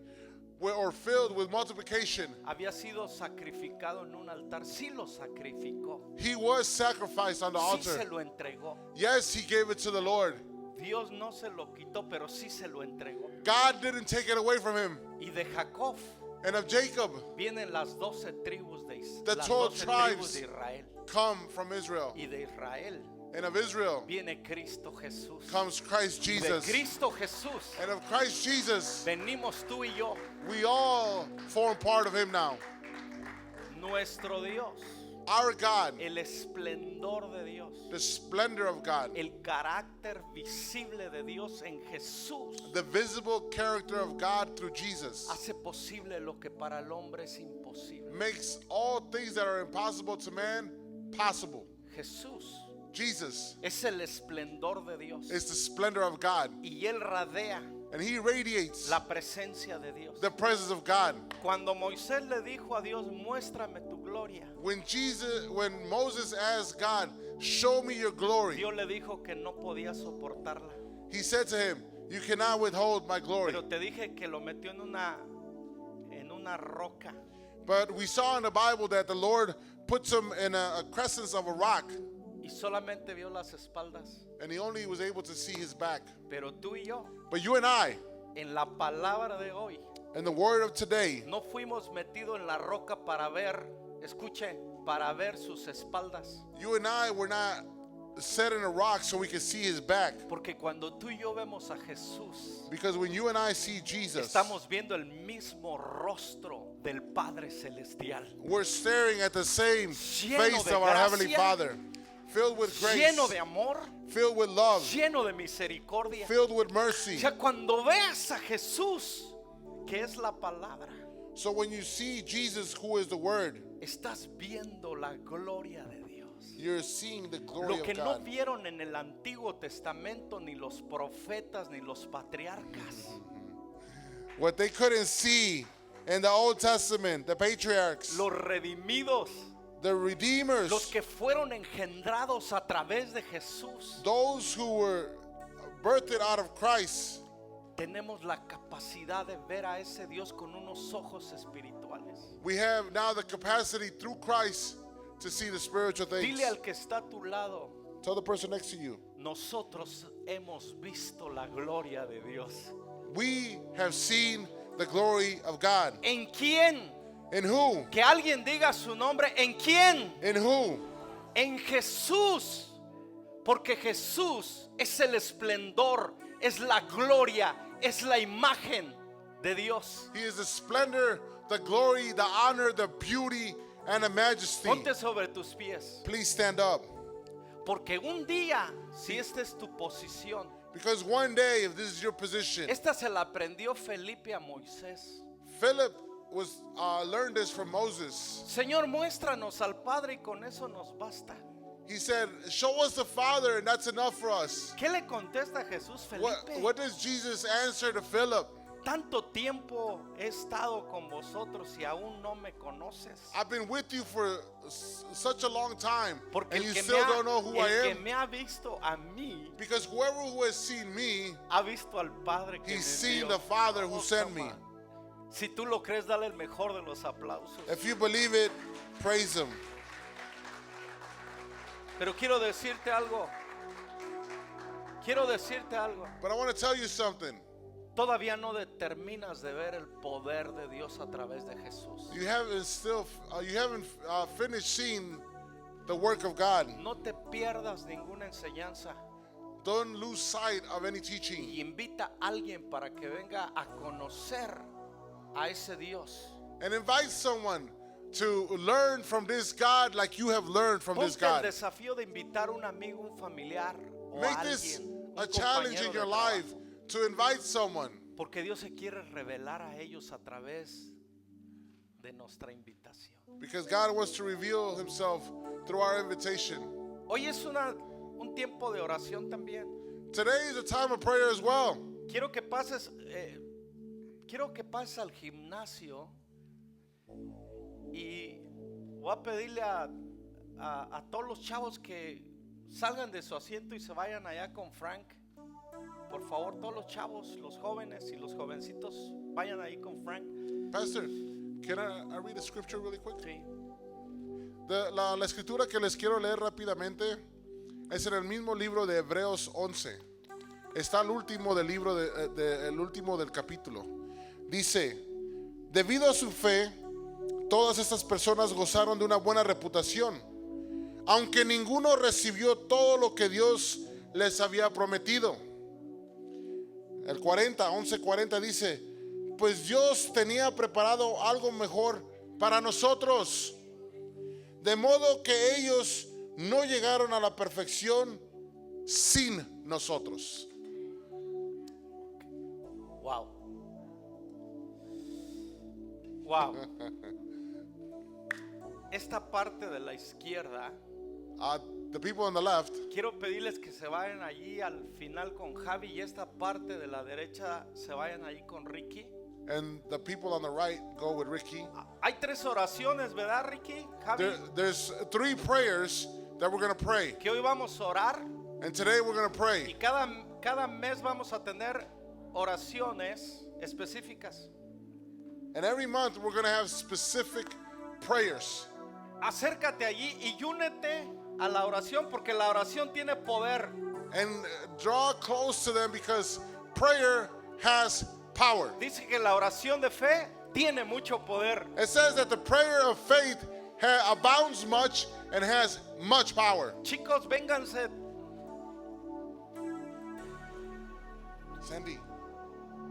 [SPEAKER 1] or filled with multiplication,
[SPEAKER 2] había sido sacrificado en un altar. Sí lo sacrificó.
[SPEAKER 1] he was sacrificed on the
[SPEAKER 2] Sí se
[SPEAKER 1] altar.
[SPEAKER 2] lo entregó.
[SPEAKER 1] Yes, he gave it to the Lord.
[SPEAKER 2] Dios no se lo quitó, pero sí se lo entregó.
[SPEAKER 1] God didn't take it away from him.
[SPEAKER 2] Y de Jacob
[SPEAKER 1] And of Jacob
[SPEAKER 2] vienen las 12 tribus de
[SPEAKER 1] The
[SPEAKER 2] las
[SPEAKER 1] 12
[SPEAKER 2] 12 tribus
[SPEAKER 1] tribes.
[SPEAKER 2] de Israel.
[SPEAKER 1] come from Israel.
[SPEAKER 2] Y de Israel
[SPEAKER 1] And of Israel
[SPEAKER 2] viene Cristo Jesús.
[SPEAKER 1] comes Christ
[SPEAKER 2] De
[SPEAKER 1] Jesus.
[SPEAKER 2] Cristo Jesús
[SPEAKER 1] And of Christ Jesus,
[SPEAKER 2] venimos tú y yo.
[SPEAKER 1] we all form part of him now.
[SPEAKER 2] Nuestro Dios,
[SPEAKER 1] Our God,
[SPEAKER 2] el esplendor de Dios,
[SPEAKER 1] the splendor of God,
[SPEAKER 2] el carácter visible de Dios en Jesús
[SPEAKER 1] the visible character of God through Jesus,
[SPEAKER 2] hace posible lo que para el hombre es imposible.
[SPEAKER 1] makes all things that are impossible to man possible.
[SPEAKER 2] Jesús
[SPEAKER 1] Jesus
[SPEAKER 2] es el esplendor de Dios
[SPEAKER 1] is the splendor of God,
[SPEAKER 2] y él radea
[SPEAKER 1] and he radiates
[SPEAKER 2] la presencia de Dios.
[SPEAKER 1] the presence of God.
[SPEAKER 2] Cuando Moisés le dijo a Dios, muéstrame tu gloria,
[SPEAKER 1] When Moses asked God, show me your glory,
[SPEAKER 2] Dios le dijo que no podía soportarla.
[SPEAKER 1] he said to him, you cannot withhold my glory.
[SPEAKER 2] Pero te dije que lo metió en una roca.
[SPEAKER 1] But we saw in the Bible that the Lord puts him in a crescent of a rock.
[SPEAKER 2] Y solamente vio las espaldas.
[SPEAKER 1] and he only was able to see his back.
[SPEAKER 2] Pero tú y yo,
[SPEAKER 1] But you and I,
[SPEAKER 2] en la palabra de hoy,
[SPEAKER 1] in the word of today,
[SPEAKER 2] no fuimos metidos en la roca para ver, escuche, para ver sus espaldas.
[SPEAKER 1] you and I were not set in a rock so we could see his back.
[SPEAKER 2] Porque cuando tú y yo vemos a Jesús,
[SPEAKER 1] Because when you and I see Jesus,
[SPEAKER 2] estamos viendo el mismo rostro del Padre Celestial.
[SPEAKER 1] we're staring at the same
[SPEAKER 2] Lleno
[SPEAKER 1] face
[SPEAKER 2] de
[SPEAKER 1] of our Heavenly
[SPEAKER 2] gracia,
[SPEAKER 1] Father, filled with grace,
[SPEAKER 2] Lleno de amor,
[SPEAKER 1] filled with love,
[SPEAKER 2] lleno de misericordia.
[SPEAKER 1] filled with
[SPEAKER 2] O
[SPEAKER 1] mercy.
[SPEAKER 2] sea, cuando veas a Jesús, que es la palabra,
[SPEAKER 1] So when you see Jesus, who is the Word,
[SPEAKER 2] estás viendo la gloria de Dios.
[SPEAKER 1] you're seeing the glory
[SPEAKER 2] Lo que
[SPEAKER 1] of
[SPEAKER 2] no
[SPEAKER 1] God.
[SPEAKER 2] vieron en el Antiguo Testamento ni los profetas ni los patriarcas.
[SPEAKER 1] What they couldn't see in the Old Testament, the patriarchs,
[SPEAKER 2] Los redimidos,
[SPEAKER 1] the redeemers,
[SPEAKER 2] los que fueron engendrados a través de Jesús,
[SPEAKER 1] those who were birthed out of Christ,
[SPEAKER 2] tenemos la capacidad de ver a ese Dios con unos ojos espirituales.
[SPEAKER 1] we have now the capacity through Christ to see the spiritual things.
[SPEAKER 2] Dile al que está a tu lado,
[SPEAKER 1] Tell the person next to you,
[SPEAKER 2] nosotros hemos visto la gloria de Dios.
[SPEAKER 1] we have seen the glory of God.
[SPEAKER 2] ¿En quién?
[SPEAKER 1] In who?
[SPEAKER 2] Que alguien diga su nombre. ¿En quién?
[SPEAKER 1] In who?
[SPEAKER 2] En Jesús. Porque Jesús es el esplendor, es la gloria, es la imagen de Dios.
[SPEAKER 1] He is the splendor, the glory, the honor, the beauty, and the majesty.
[SPEAKER 2] Ponte sobre tus pies.
[SPEAKER 1] Please stand up.
[SPEAKER 2] Porque un día, si esta es tu posición,
[SPEAKER 1] Because one day, if this is your position,
[SPEAKER 2] esta se la aprendió Felipe a Moisés.
[SPEAKER 1] Philip was learned this from Moses.
[SPEAKER 2] Señor, muéstranos al Padre y con eso nos basta.
[SPEAKER 1] He said, show us the Father, and that's enough for us.
[SPEAKER 2] ¿Qué le contesta Jesús, Felipe?
[SPEAKER 1] What does Jesus answer to Philip?
[SPEAKER 2] Tanto tiempo he estado con vosotros y aún no me conoces.
[SPEAKER 1] I've been with you for such a long time,
[SPEAKER 2] Porque
[SPEAKER 1] and
[SPEAKER 2] el
[SPEAKER 1] you
[SPEAKER 2] que,
[SPEAKER 1] still don't know who I
[SPEAKER 2] el que
[SPEAKER 1] am.
[SPEAKER 2] me ha visto a mí,
[SPEAKER 1] Because whoever who has seen me,
[SPEAKER 2] ha visto al Padre que me
[SPEAKER 1] he's seen
[SPEAKER 2] envió.
[SPEAKER 1] the Father who
[SPEAKER 2] Oh,
[SPEAKER 1] sent
[SPEAKER 2] come
[SPEAKER 1] me.
[SPEAKER 2] on. Si tú lo crees, dale el mejor de los aplausos.
[SPEAKER 1] If you believe it, praise him.
[SPEAKER 2] Pero quiero decirte algo. Quiero decirte algo.
[SPEAKER 1] But I want to tell you something.
[SPEAKER 2] Todavía no determinas de ver el poder de Dios a través de Jesús.
[SPEAKER 1] You haven't finished seeing the work of God.
[SPEAKER 2] No te pierdas ninguna enseñanza.
[SPEAKER 1] Don't lose sight of any teaching.
[SPEAKER 2] Y invita a alguien para que venga a conocer a ese Dios.
[SPEAKER 1] And invite someone to learn from this God like you have learned from this
[SPEAKER 2] Ponte el
[SPEAKER 1] God.
[SPEAKER 2] desafío de invitar a un amigo, un familiar o
[SPEAKER 1] Make
[SPEAKER 2] a
[SPEAKER 1] this
[SPEAKER 2] alguien,
[SPEAKER 1] a
[SPEAKER 2] un
[SPEAKER 1] challenge
[SPEAKER 2] compañero
[SPEAKER 1] in
[SPEAKER 2] de
[SPEAKER 1] your
[SPEAKER 2] trabajo.
[SPEAKER 1] life to invite someone.
[SPEAKER 2] Porque Dios se quiere revelar a ellos a través de nuestra invitación.
[SPEAKER 1] Because God wants to reveal himself through our invitation.
[SPEAKER 2] Hoy es un tiempo de oración también.
[SPEAKER 1] Today is a time of prayer as well.
[SPEAKER 2] Quiero que pases al gimnasio y voy a pedirle a todos los chavos que salgan de su asiento y se vayan allá con Frank. Por favor, todos los chavos, los jóvenes y los jovencitos, vayan ahí con Frank.
[SPEAKER 1] Pastor, can I read the scripture really quick?
[SPEAKER 2] Sí.
[SPEAKER 1] La escritura que les quiero leer rápidamente es en el mismo libro de Hebreos 11. Está el último del libro, el último del capítulo. Dice, debido a su fe, todas estas personas gozaron de una buena reputación, aunque ninguno recibió todo lo que Dios les había prometido. El 11:40 dice, pues Dios tenía preparado algo mejor para nosotros, de modo que ellos no llegaron a la perfección sin nosotros.
[SPEAKER 2] Wow. Wow. Esta parte de la izquierda,
[SPEAKER 1] The people on the left,
[SPEAKER 2] quiero pedirles que se vayan allí al final con Javi y esta parte de la derecha se vayan allí con Ricky.
[SPEAKER 1] and the people on the right go with Ricky.
[SPEAKER 2] Hay 3 oraciones, ¿verdad, Ricky? Javi,
[SPEAKER 1] There's 3 prayers that we're going to pray.
[SPEAKER 2] que hoy vamos a orar
[SPEAKER 1] And today we're going to
[SPEAKER 2] y
[SPEAKER 1] pray.
[SPEAKER 2] cada mes vamos a tener oraciones específicas.
[SPEAKER 1] And every month we're going to have specific prayers.
[SPEAKER 2] Acércate allí y únete a la oración porque la oración tiene poder.
[SPEAKER 1] and draw close to them because prayer has power.
[SPEAKER 2] Dice que la oración de fe tiene mucho poder.
[SPEAKER 1] It says that the prayer of faith abounds much and has much power.
[SPEAKER 2] Chicos, vénganse.
[SPEAKER 1] Sandy,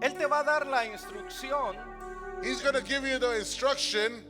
[SPEAKER 2] Él te va a dar la instrucción
[SPEAKER 1] he's going to give you the instruction